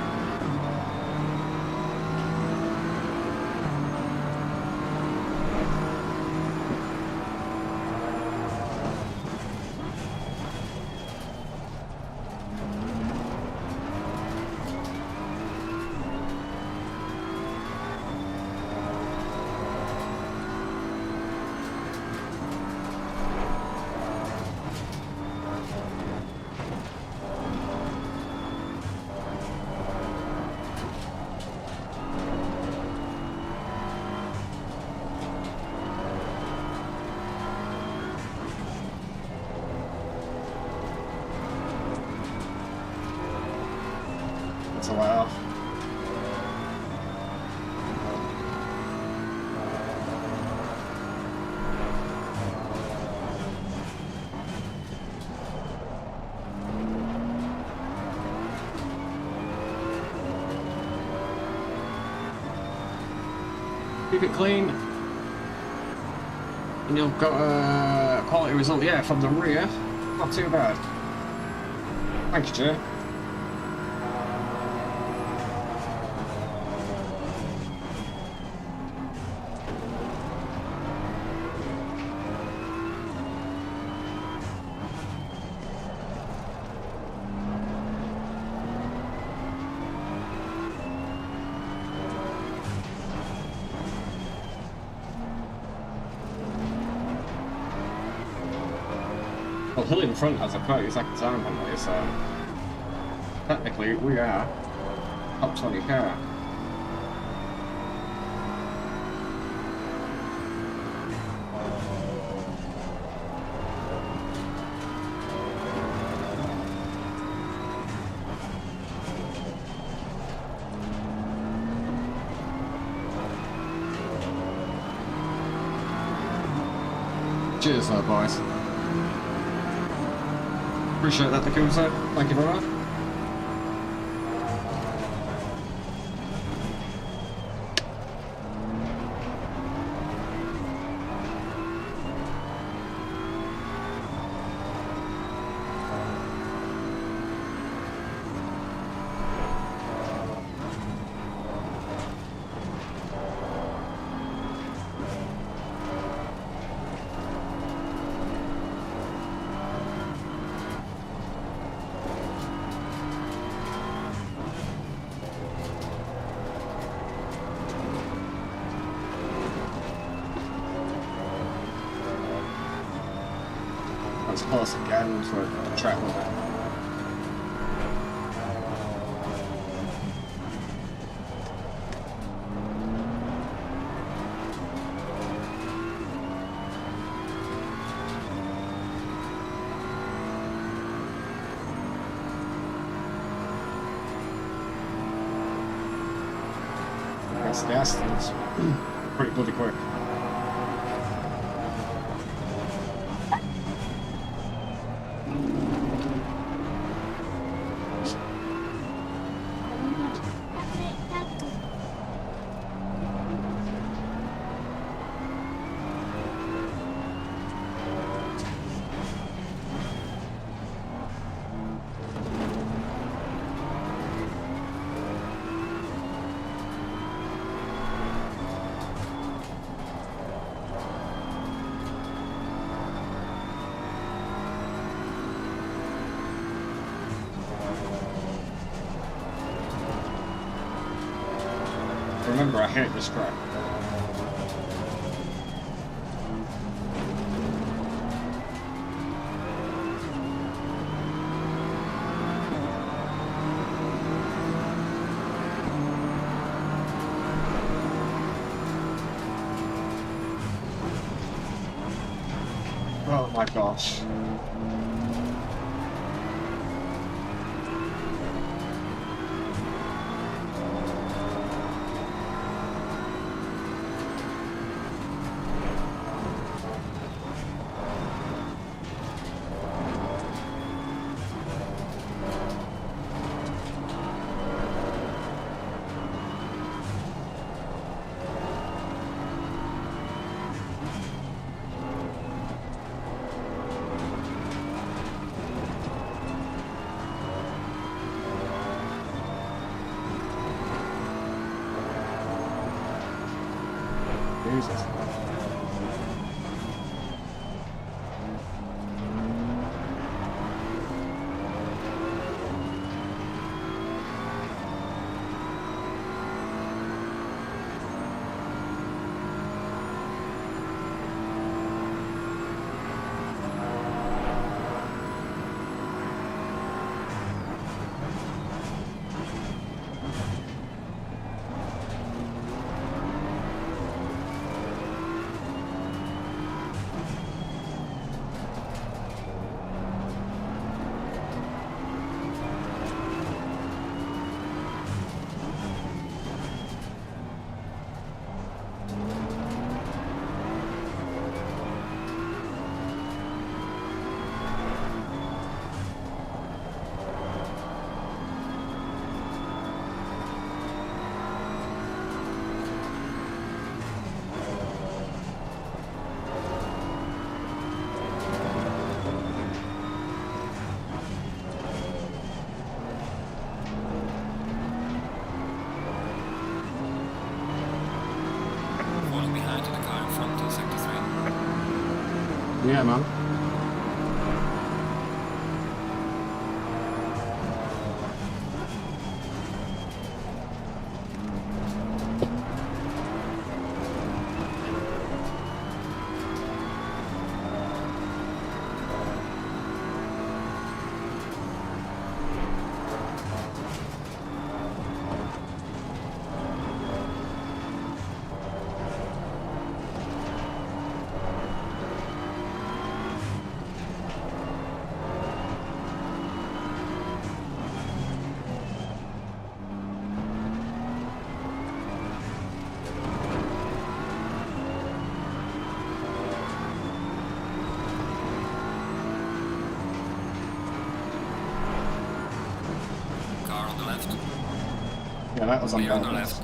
That's a way off. Keep it clean. And you've got a quality result, yeah, from the rear. Not too bad. Thank you, Jay. Well, Hill in front has a quite exact time penalty, so technically we are top 20 car. Cheers, boys. Appreciate that, Takusa. Thank you very much. That's close again for a track limit. That's the Aston's pretty bloody quick. remember, I hate this track. Oh my gosh. Jesus. Falling behind in the car in front to sector 3. Yeah, man. Car on the left. Yeah, that was on Clear on the purpose. left.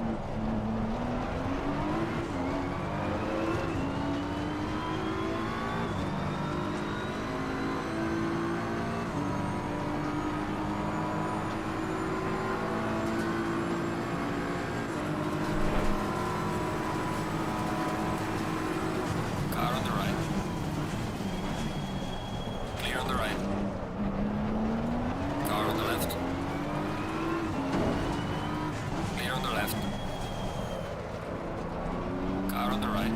Car on the right. Clear on the right. Car on the left. Clear on the left. Car on the right.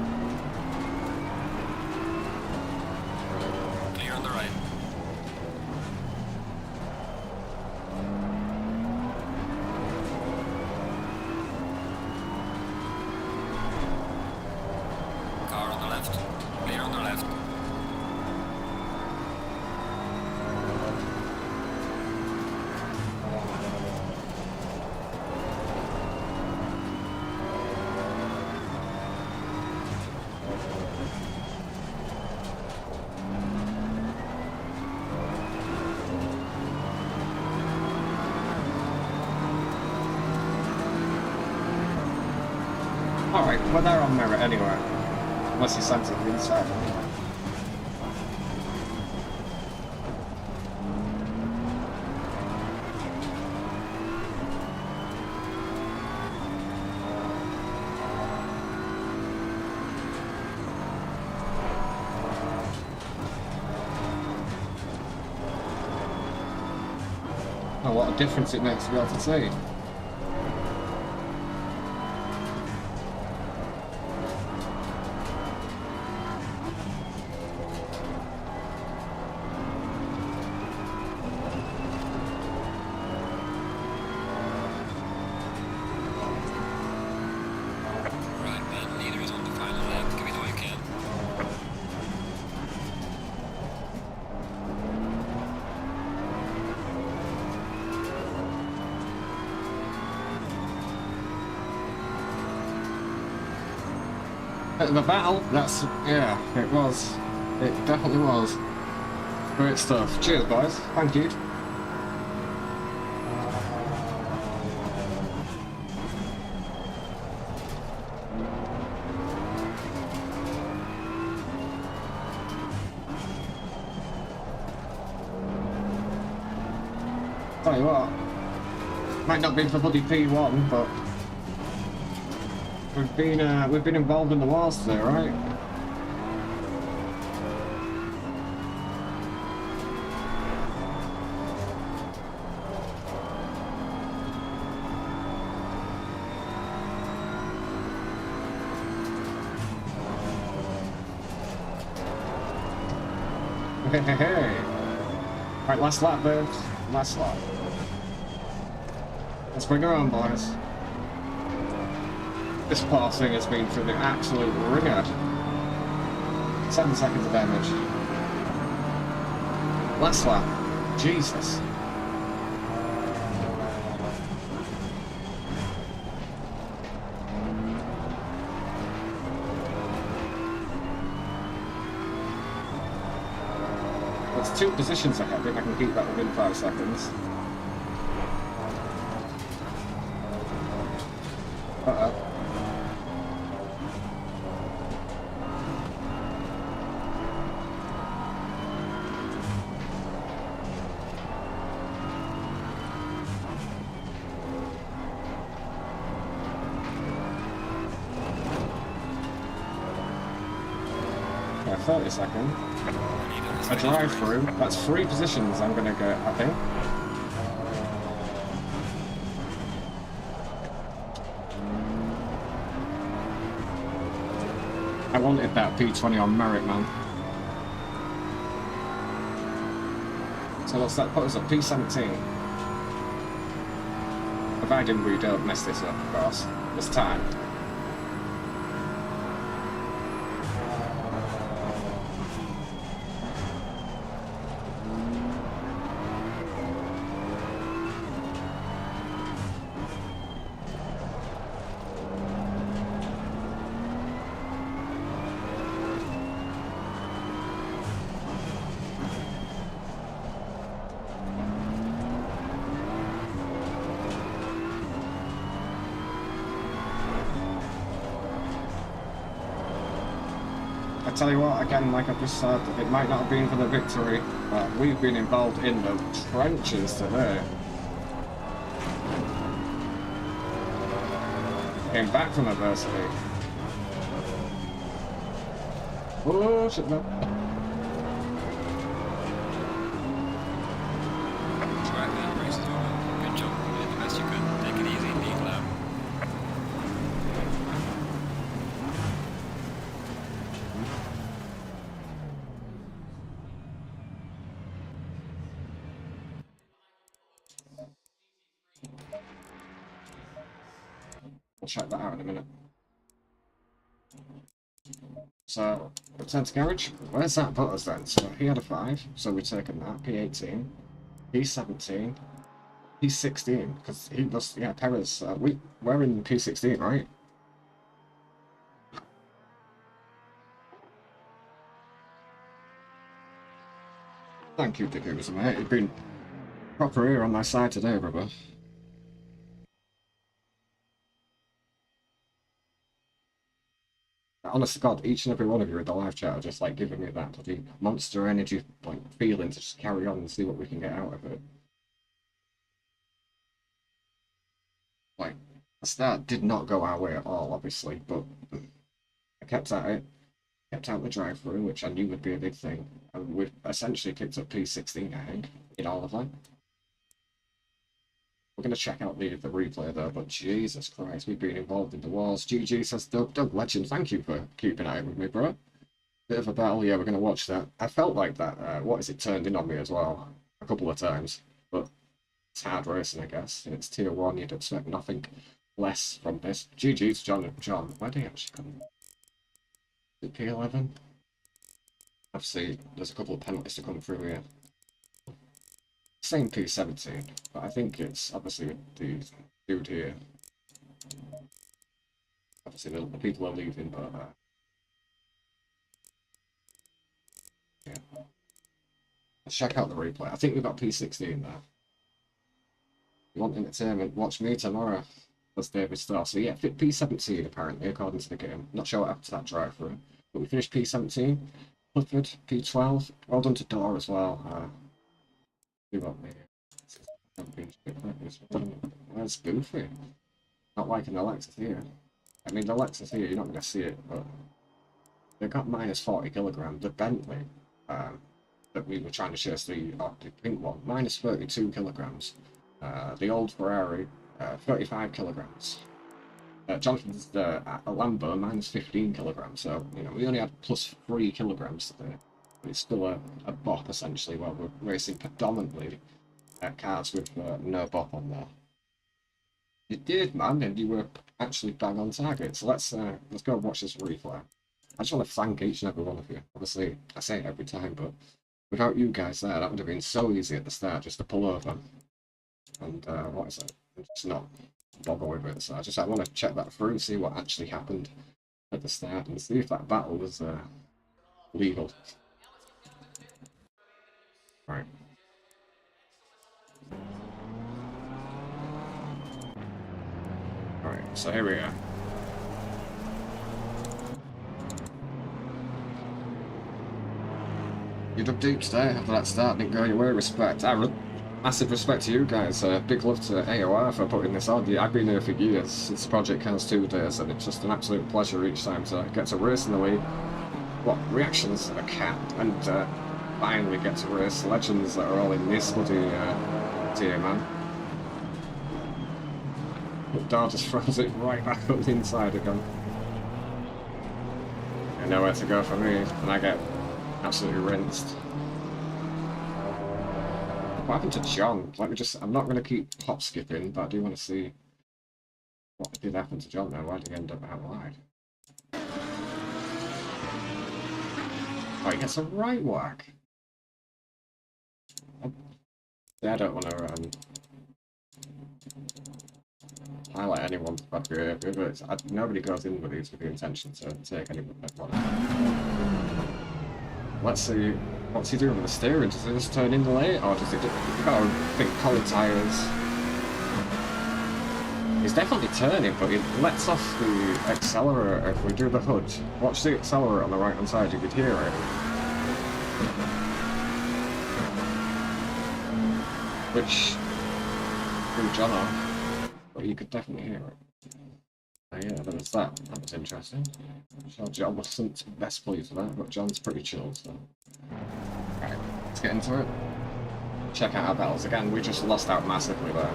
Clear on the right. Car on the left. Clear on the left. Alright, well they're on merit anyway. Unless he sends it to the inside. Oh, what a difference it makes to be able to see. Bit of a battle. That's, yeah, it was. It definitely was. Great stuff. Cheers, boys. Thank you. Tell you what, might not be for bloody P1, but we've been involved in the wars today, right? Hey. Right, last lap, babes. Last lap. Let's bring her on, boys. This passing has been for the absolute ringer. 7 seconds of damage. Last lap. Jesus. That's 2 positions ahead if I can keep that within 5 seconds. Uh-oh. Yeah, 30 seconds. A drive through. That's 3 positions I'm gonna get, I think. I wanted that P20 on merit, man. So what's that put us at P17? Providing we don't mess this up, of course. This time. I tell you what, again, like I've just said, it might not have been for the victory, but we've been involved in the trenches today. Came back from adversity. Oh, shit, man. Right there, race is over. Good job. You did the best you could. Take it easy, lead lap. We'll check that out in a minute. So, return to garage. Where's that put us then? So he had a 5, so we've taken that. P18, P17, P16, because he must, yeah, Perez, we're in P16, right? Thank you, Dickoos, mate. You've been proper here on my side today, brother. Honest to God, each and every one of you in the live chat are just like giving me that bloody monster energy like feeling to just carry on and see what we can get out of it. Like, the start did not go our way at all, obviously, but I kept at it, kept out the drive through, which I knew would be a big thing, and we've essentially kicked up P16, I think, in all of them. We're going to check out the replay though, but Jesus Christ, we've been involved in the wars. GG says Doug Legend, thank you for keeping at it with me, bro. Bit of a battle, yeah, we're going to watch that. I felt like that, what is it, turned in on me as well, a couple of times, but it's hard racing, I guess. And it's tier 1, you'd expect nothing less from this. GG's John and John, where do you actually come? Is it P11? Obviously, there's a couple of penalties to come through here. Same P17, but I think it's obviously the dude here. Obviously, the people are leaving, but Let's check out the replay. I think we've got P16 there. You want entertainment? Watch me tomorrow. That's David Starr. So yeah, P17 apparently, according to the game. Not sure what happened to that drive-through. But we finished P17. Clifford, P12. Well done to Dor as well. Who got me? Where's Goofy? Not like an Alexis here. I mean, the Lexus here, you're not going to see it, but they got minus 40 kilograms. The Bentley that we were trying to chase, the Arctic Pink one, minus 32 kilograms. The old Ferrari, 35 kilograms. Jonathan's a Lambo, minus 15 kilograms. So, you know, we only had plus 3 kilograms today. But it's still a bop, essentially, while we're racing predominantly cars with no bop on there. You did, man, and you were actually bang on target. So let's go and watch this replay. I just want to thank each and every one of you. Obviously, I say it every time, but without you guys there, that would have been so easy at the start just to pull over and what is it? Just not bother with it. So I want to check that through and see what actually happened at the start and see if that battle was legal. Right. Alright, so here we are. You dug deep today after that start, didn't go your way. Respect. Massive respect to you guys. Big love to AOR for putting this on. Yeah, I've been here for years since Project Cars 2 days, and it's just an absolute pleasure each time to get to race in the league. What reactions are capped, and finally get to race legends that are all in this bloody tier, man. But Dar just throws it right back up the inside again. And nowhere to go for me, and I get absolutely rinsed. What happened to John? Let me just, I'm not going to keep hop skipping, but I do want to see what did happen to John now. Why did he end up out wide? Oh, he gets a right whack. Yeah, I don't want to highlight anyone's bad behavior, but nobody goes in with these with the intention to take anyone. Let's see, what's he doing with the steering? Does he just turn in late, or does he do, you've got to think poly tyres? He's definitely turning, but he lets off the accelerator if we do the hood. Watch the accelerator on the right hand side, you could hear it. Which threw John off, but you could definitely hear it. Yeah, that was that. That was interesting. Sure, John wasn't best pleased with that, but John's pretty chilled, so. Right, let's get into it. Check out our battles. Again, we just lost out massively there.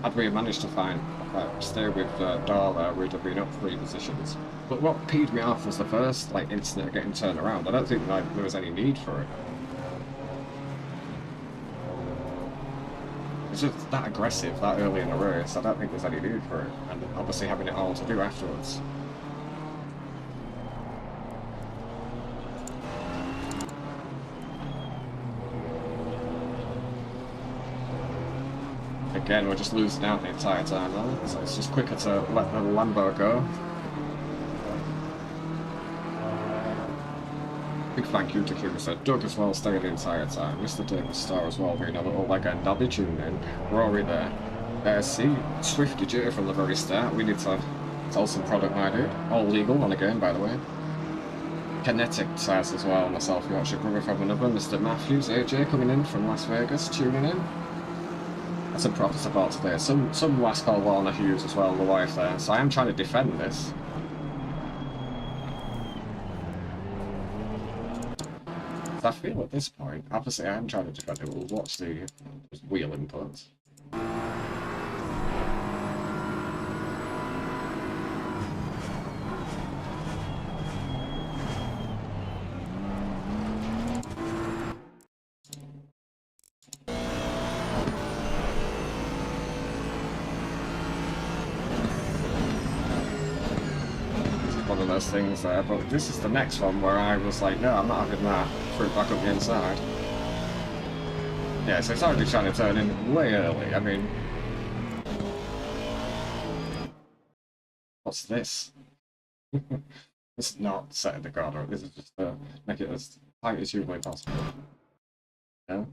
Had we managed to stay with Dar there, we'd have been up 3 positions. But what peed me off was the first instant of getting turned around. I don't think there was any need for it. It's just that aggressive that early in the race. I don't think there's any need for it, and obviously having it all to do afterwards. Again, we're just losing out the entire time though, so it's just quicker to let the Lambo go. Big thank you to Kim, said Doug as well, staying the entire time. Mr. David Starr as well, being a little legend. I'll be tuning in. Rory there. See, Swifty J from the very start. We need to sell some product, my dude. All legal on a game, by the way. Kinetic says as well, myself, Yorkshire brother from another. Mr. Matthews, AJ coming in from Las Vegas, tuning in. That's some proper support today. Some lass called Lorna Hughes as well, the wife there. So I am trying to defend this. I feel at this point, obviously I am trying to defend it, we'll watch the wheel inputs. One of those things there, but this is the next one where I was like, no, I'm not having that. Threw it back up the inside. Yeah, so it's already trying to turn in way early. I mean, what's this? This is not setting the guard up. This is just to make it as tight as humanly possible. No?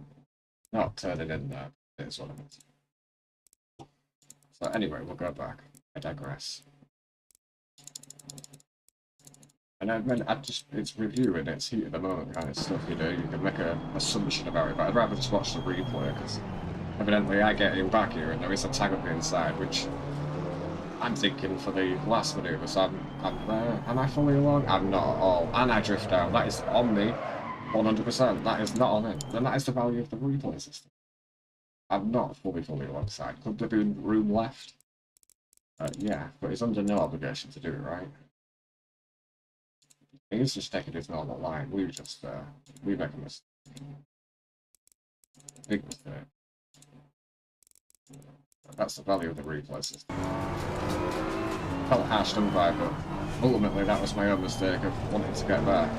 Not turning in there. It is what it is. So anyway, we'll go back. I digress. And it's review in its heat at the moment kind of stuff, you know, you can make an assumption about it, but I'd rather just watch the replay, because evidently I get him back here and there is a tag up the inside, which I'm thinking for the last manoeuvre, so I'm there. Am I fully along? I'm not at all. And I drift out. That is on me, 100%. That is not on him. Then that is the value of the replay system. I'm not fully alongside. Could there be room left? Yeah, but he's under no obligation to do it, right? He's just taking his normal line. We make a mistake. Big mistake. That's the value of the replay system. Felt harsh done by, but ultimately that was my own mistake of wanting to get back.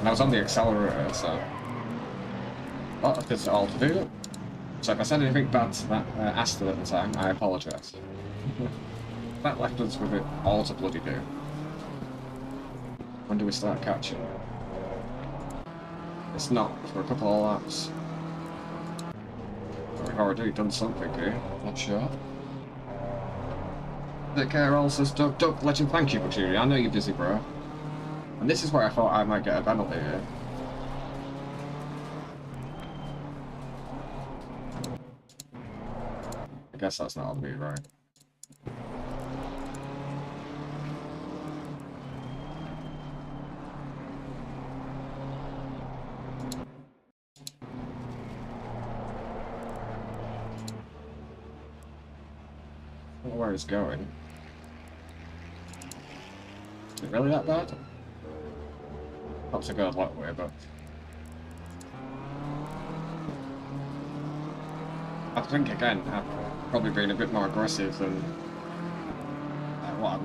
And I was on the accelerator, so... Well, I did it all to do it. So if I said anything bad to that Aston at the time, I apologise. That left us with it all to bloody do. When do we start catching? It's not for a couple of laps. We've already done something here, not sure. The Carol says, Doug, legend, thank you for tuning. I know you're busy, bro. And this is where I thought I might get a penalty here. I guess that's not on me, right? I don't know where it's going. Is it really that bad? Not to go that way, but... I think, again, I've probably been a bit more aggressive than what I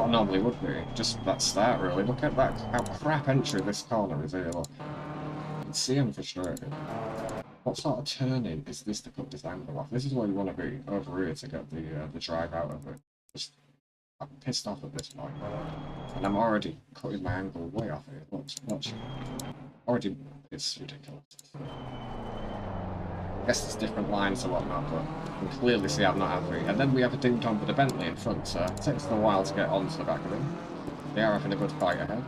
normally would be. Just that start, really. Look at that, how crap entry this corner is here, look. You can see I'm frustrated. What sort of turning is this to cut this angle off? This is where you want to be, over here, to get the drive out of it. Just, I'm pissed off at this point. And I'm already cutting my angle way off here. Watch. Already, it's ridiculous. I guess there's different lines and whatnot, but you can clearly see I'm not happy. And then we have a ding-dong with the Bentley in front, so it takes a while to get onto the back of him. They are having a good fight ahead.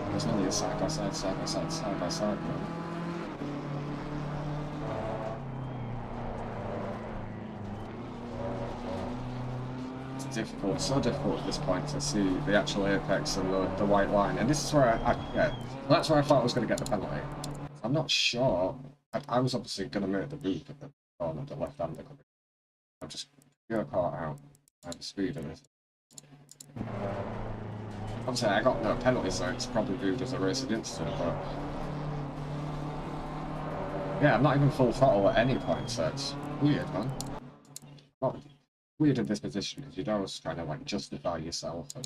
There's only a side-by-side, man. Difficult, so difficult at this point to see the actual apex and the white line, and this is where that's where I thought I was going to get the penalty. I'm not sure. I was obviously going to make the loop at the corner, the left-hander coming. I'm just got caught out by the speed of it. Obviously, I got no penalty, so it's probably viewed as a racing incident, but yeah, I'm not even full throttle at any point, so it's weird, man. Not weird in this position because you're always trying to like justify yourself and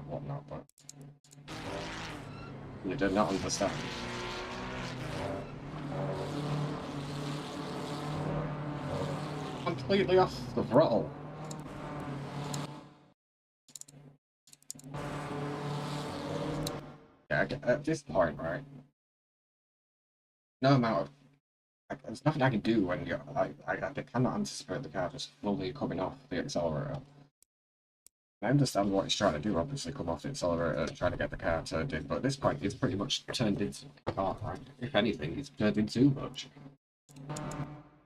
whatnot, but you do not understand. Completely off the throttle. Yeah, at this point, right? No amount of there's nothing I can do when you're I cannot anticipate the car just slowly coming off the accelerator. I understand what he's trying to do, obviously come off the accelerator and try to get the car turned in, but at this point it's pretty much turned into a car, right? If anything, it's turned in too much.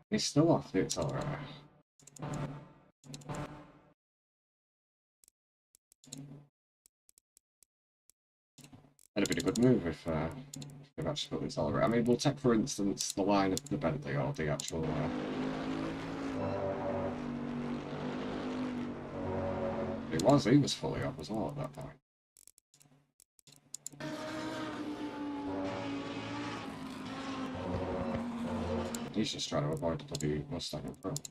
He's still off the accelerator. That'd have been a good move if they've actually put this all right. I mean, we'll take, for instance, the line of the Bentley or the actual... he was fully up as well at that point. He's just trying to avoid the W Mustang in front.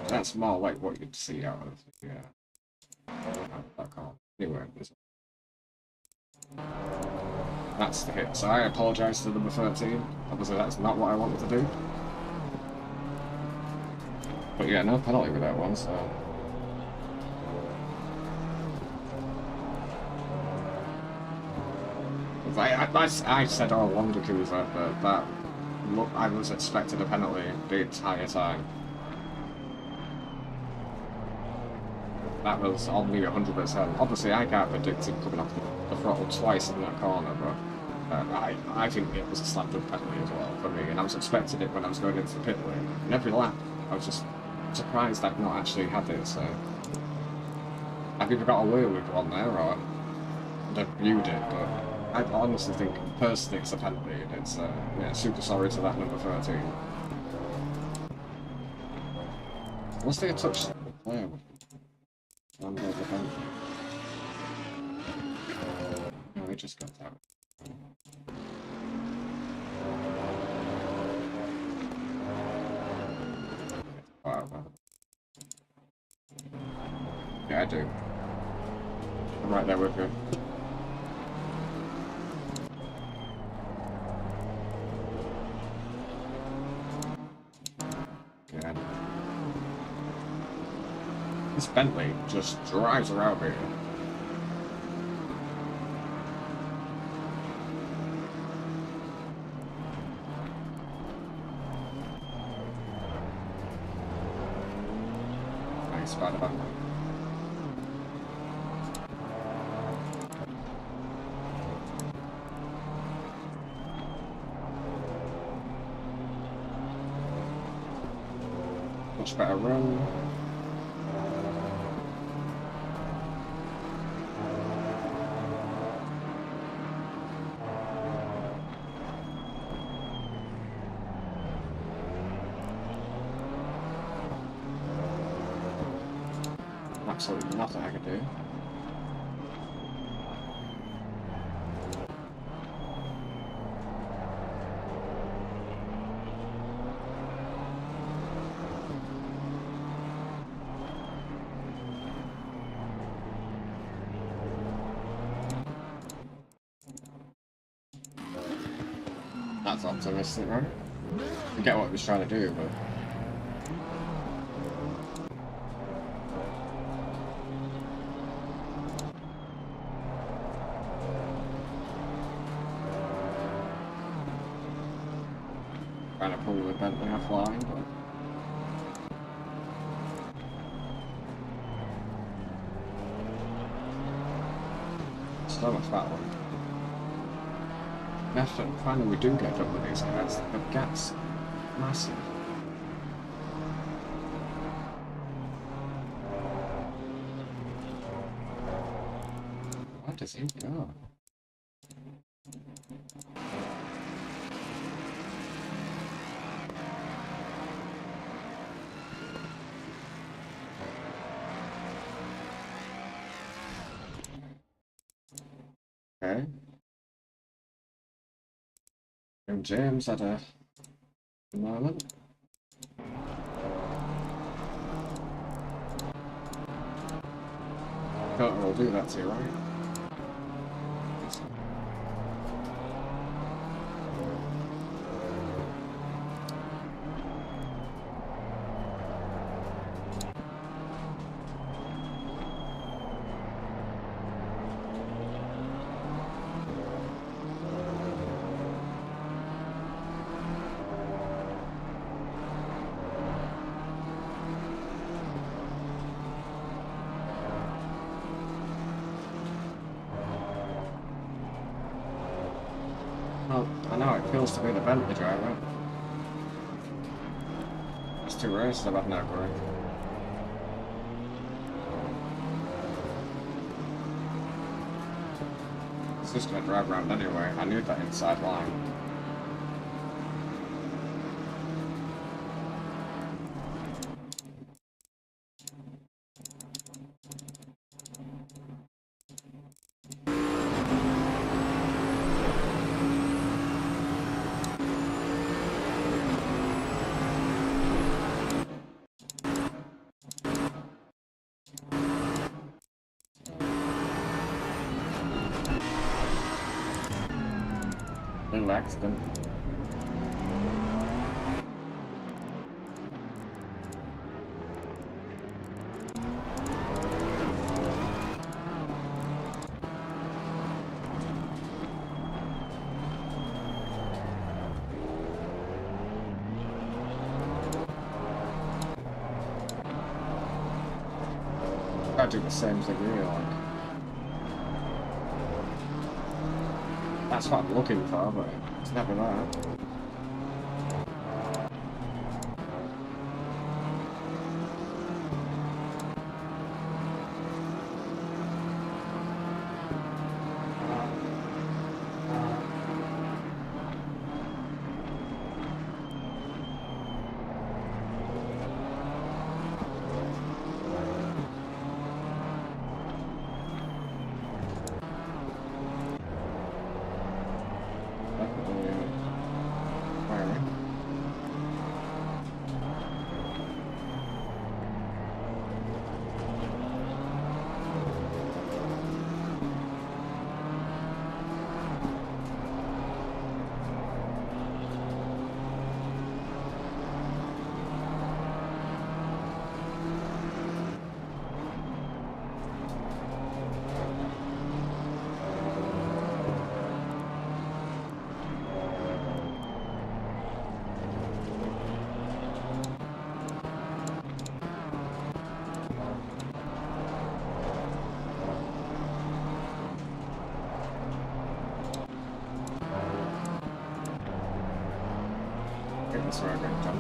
That's more like what you'd see out of that car. Anyway, that's the hit. So I apologise to number 13. Obviously that's not what I wanted to do. But yeah, no penalty with that one, so... I said all along to Kuza, but that... Look, I was expecting a penalty the entire time. That was on me 100%. Obviously, I can't predict him coming off the throttle twice in that corner, but I think it was a slam dunk penalty as well for me, and I was expecting it when I was going into the pit lane. And every lap, I was just surprised I'd not actually had it, so... I've either got away with one there, or they've viewed it, but I honestly think, personally, it's a penalty, and it's, yeah, super sorry to that number 13. Unless they had touched the player. No, we just got that. Wow. Yeah, I do. I'm right there with you. Yeah. This Bentley just drives around here. Nice Spider-Man. Much better run. Absolutely nothing I can do. That's optimistic, right? I get what he was trying to do, but... Trying to pull the Bentley offline, but... So much that one. Yes, finally we do get up with these guys. The gap's massive. Where does he go? Okay. And James at a moment. COTA will do that to you, right? Well, I know it feels to be the Bentley driver. It's 2 races I've had now, Corey. It's just going to drive around anyway. I knew that inside line. Little accident. I do the same thing here, like. That's what I'm looking for, but it's never that. That's where I got done.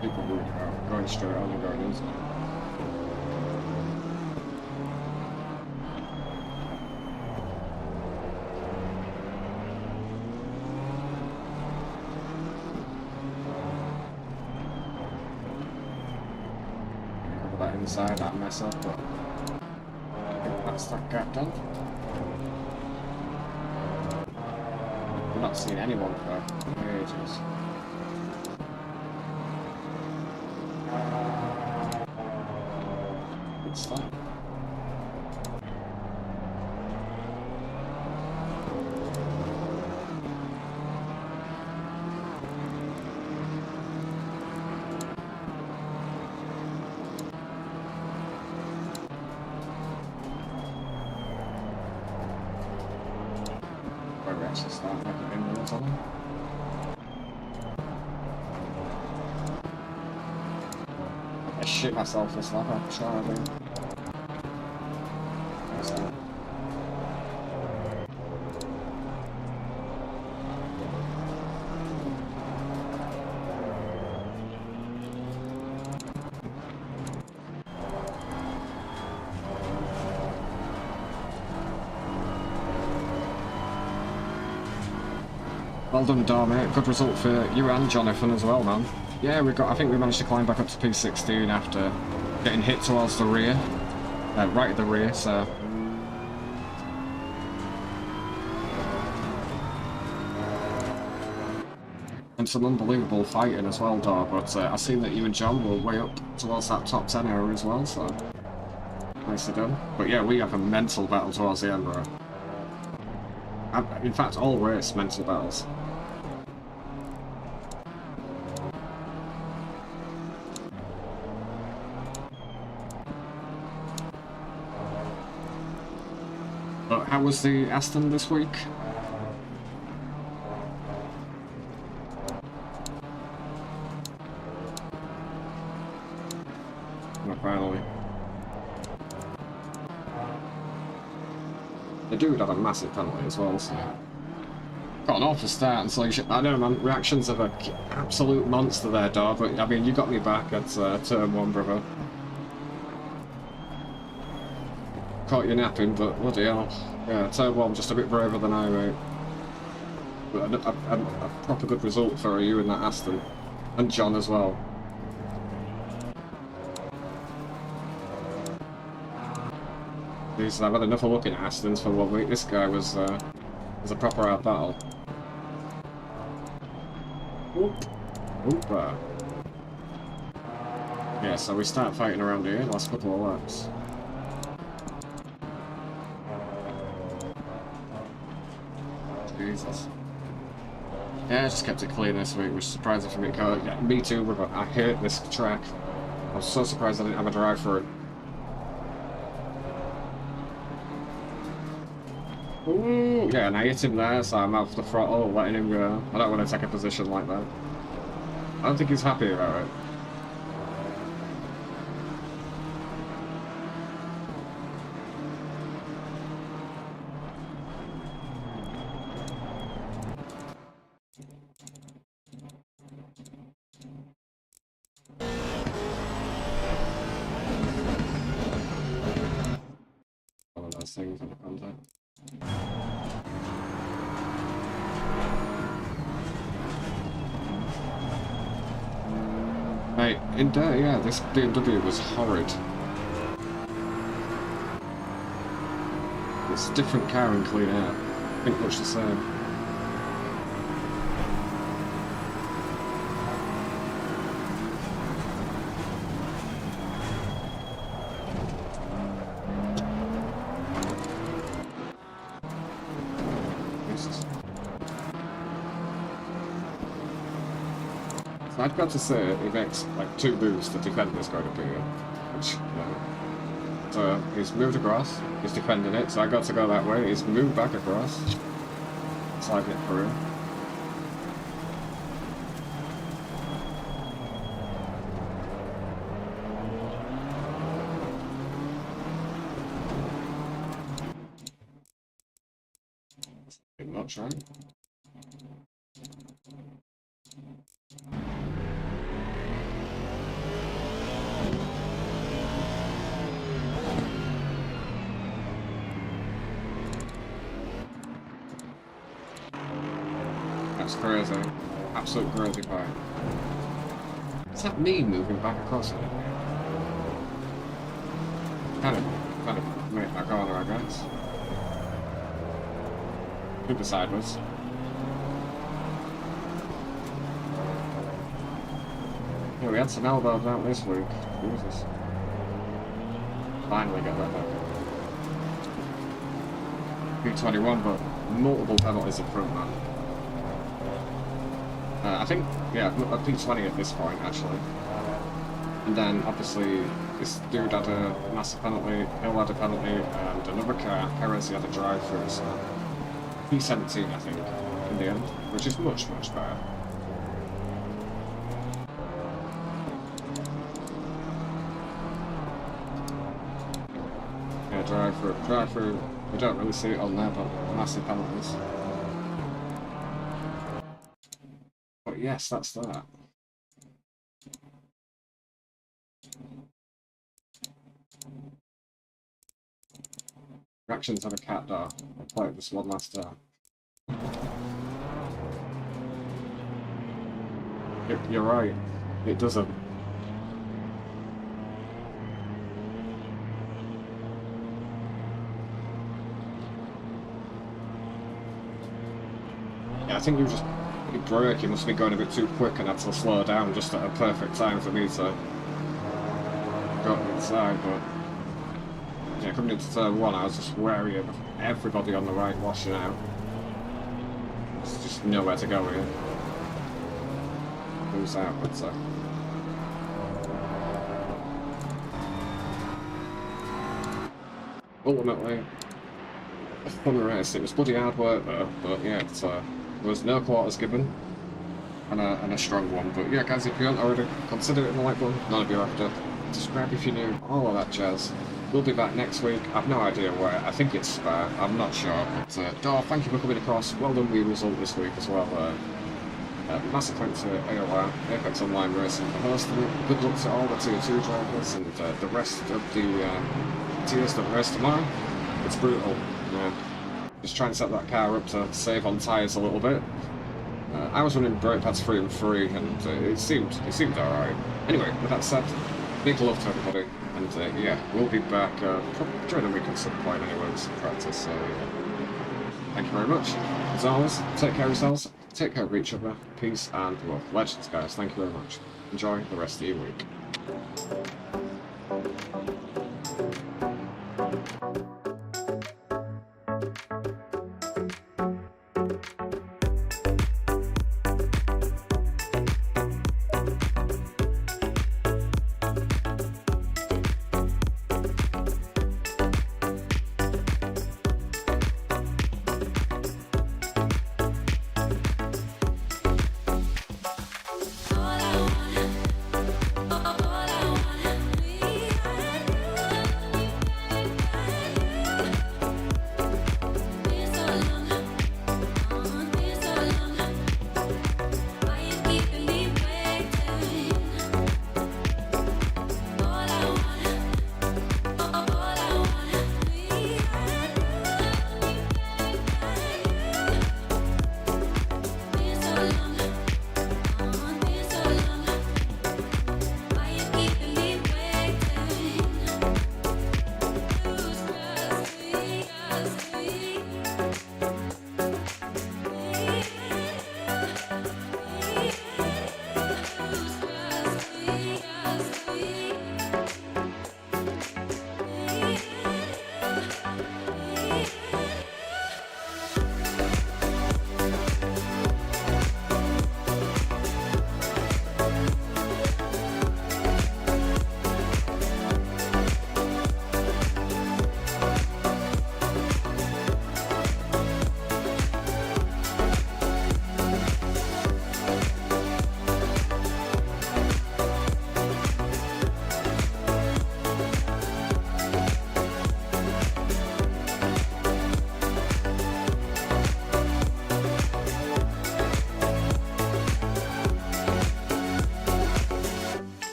People were going straight on and going inside. That inside, that mess up, but I think that's that gap done. I've not seen anyone for ages. Good stuff. Where we actually start making inroads on them. I shit myself this lap, I'm trying. Well done, Dom, mate. Good result for you and Jonathan as well, man. Yeah, I think we managed to climb back up to P16 after getting hit towards the rear. Right at the rear, so... And some unbelievable fighting as well, Dom, but I've seen that you and John were way up towards that top 10 area as well, so... Nicely done. But yeah, we have a mental battle towards the end, bro. In fact, all race mental battles. But how was the Aston this week? Finally. The dude had a massive penalty as well, so... Got an awful start, and so you should... I don't know, man, reactions of an absolute monster there, Dar, but I mean, you got me back at turn 1, brother. Caught you napping, but bloody hell. Yeah, turn 1, just a bit braver than I, mate. But a proper good result for you in that Aston. And John as well. I've had enough of looking at Astons for 1 week. This guy was a proper hard battle. Oop. Oop. Yeah, so we start fighting around here, last couple of laps. Jesus. Yeah, I just kept it clean this week, which is surprising for me. Yeah, me too, but I hate this track. I was so surprised I didn't have a drive for it. Ooh, yeah, and I hit him there, so I'm off the throttle, letting him go. I don't want to take a position like that. I don't think he's happy about it. One of those things on the contact. Mate, in there, yeah, this BMW was horrid. It's a different car in clean air. I think much the same. I've got to say, it makes like 2 moves to defend this going up here. Which, so he's moved across, he's defending it, so I got to go that way, he's moved back across, sliding it through. Much, right? That's crazy. Absolute crazy part. Is that me moving back across it? Kind of made my corner, I guess. Could be sideways. Yeah, we had some elbows out this week. Jesus. Finally got that back. P21, but multiple penalties in front, man. I think, yeah, a P20 at this point, actually. And then, obviously, this dude had a massive penalty, Hill had a penalty, and another car, Perez, had a drive-through, so P17, I think, in the end, which is much, much better. Yeah, drive-through, we don't really see it on there, but massive penalties. But yes, that's that. Reactions have a cat door. I'll play this one last time. You're right, it doesn't. Yeah, I think you just brake, you must be going a bit too quick and had to slow down just at a perfect time for me to go inside, but yeah, coming into turn 1 I was just wary of everybody on the right washing out. There's just nowhere to go here. Who's out, but ultimately a fun race. It was bloody hard work though, but yeah, there was no quarters given, and a strong one. But yeah, guys, if you haven't already, consider it in the like button. None of you have to. Subscribe if you're new. All of that jazz. We'll be back next week. I've no idea where. I think it's Spa. I'm not sure. But thank you for coming across. Well done with your result this week as well. Massive thanks to AOR, Apex Online Racing, for hosting it. Good luck to all the Tier 2 drivers and the rest of the tiers that race tomorrow. It's brutal. Yeah. Just try and set that car up to save on tyres a little bit. I was running brake pads 3 and 3, and it seemed alright. Anyway, with that said, big love to everybody, and yeah, we'll be back during the week at some point anyway with some practice. So thank you very much. As always, take care of yourselves, take care of each other, peace and love. Legends, guys. Thank you very much. Enjoy the rest of your week.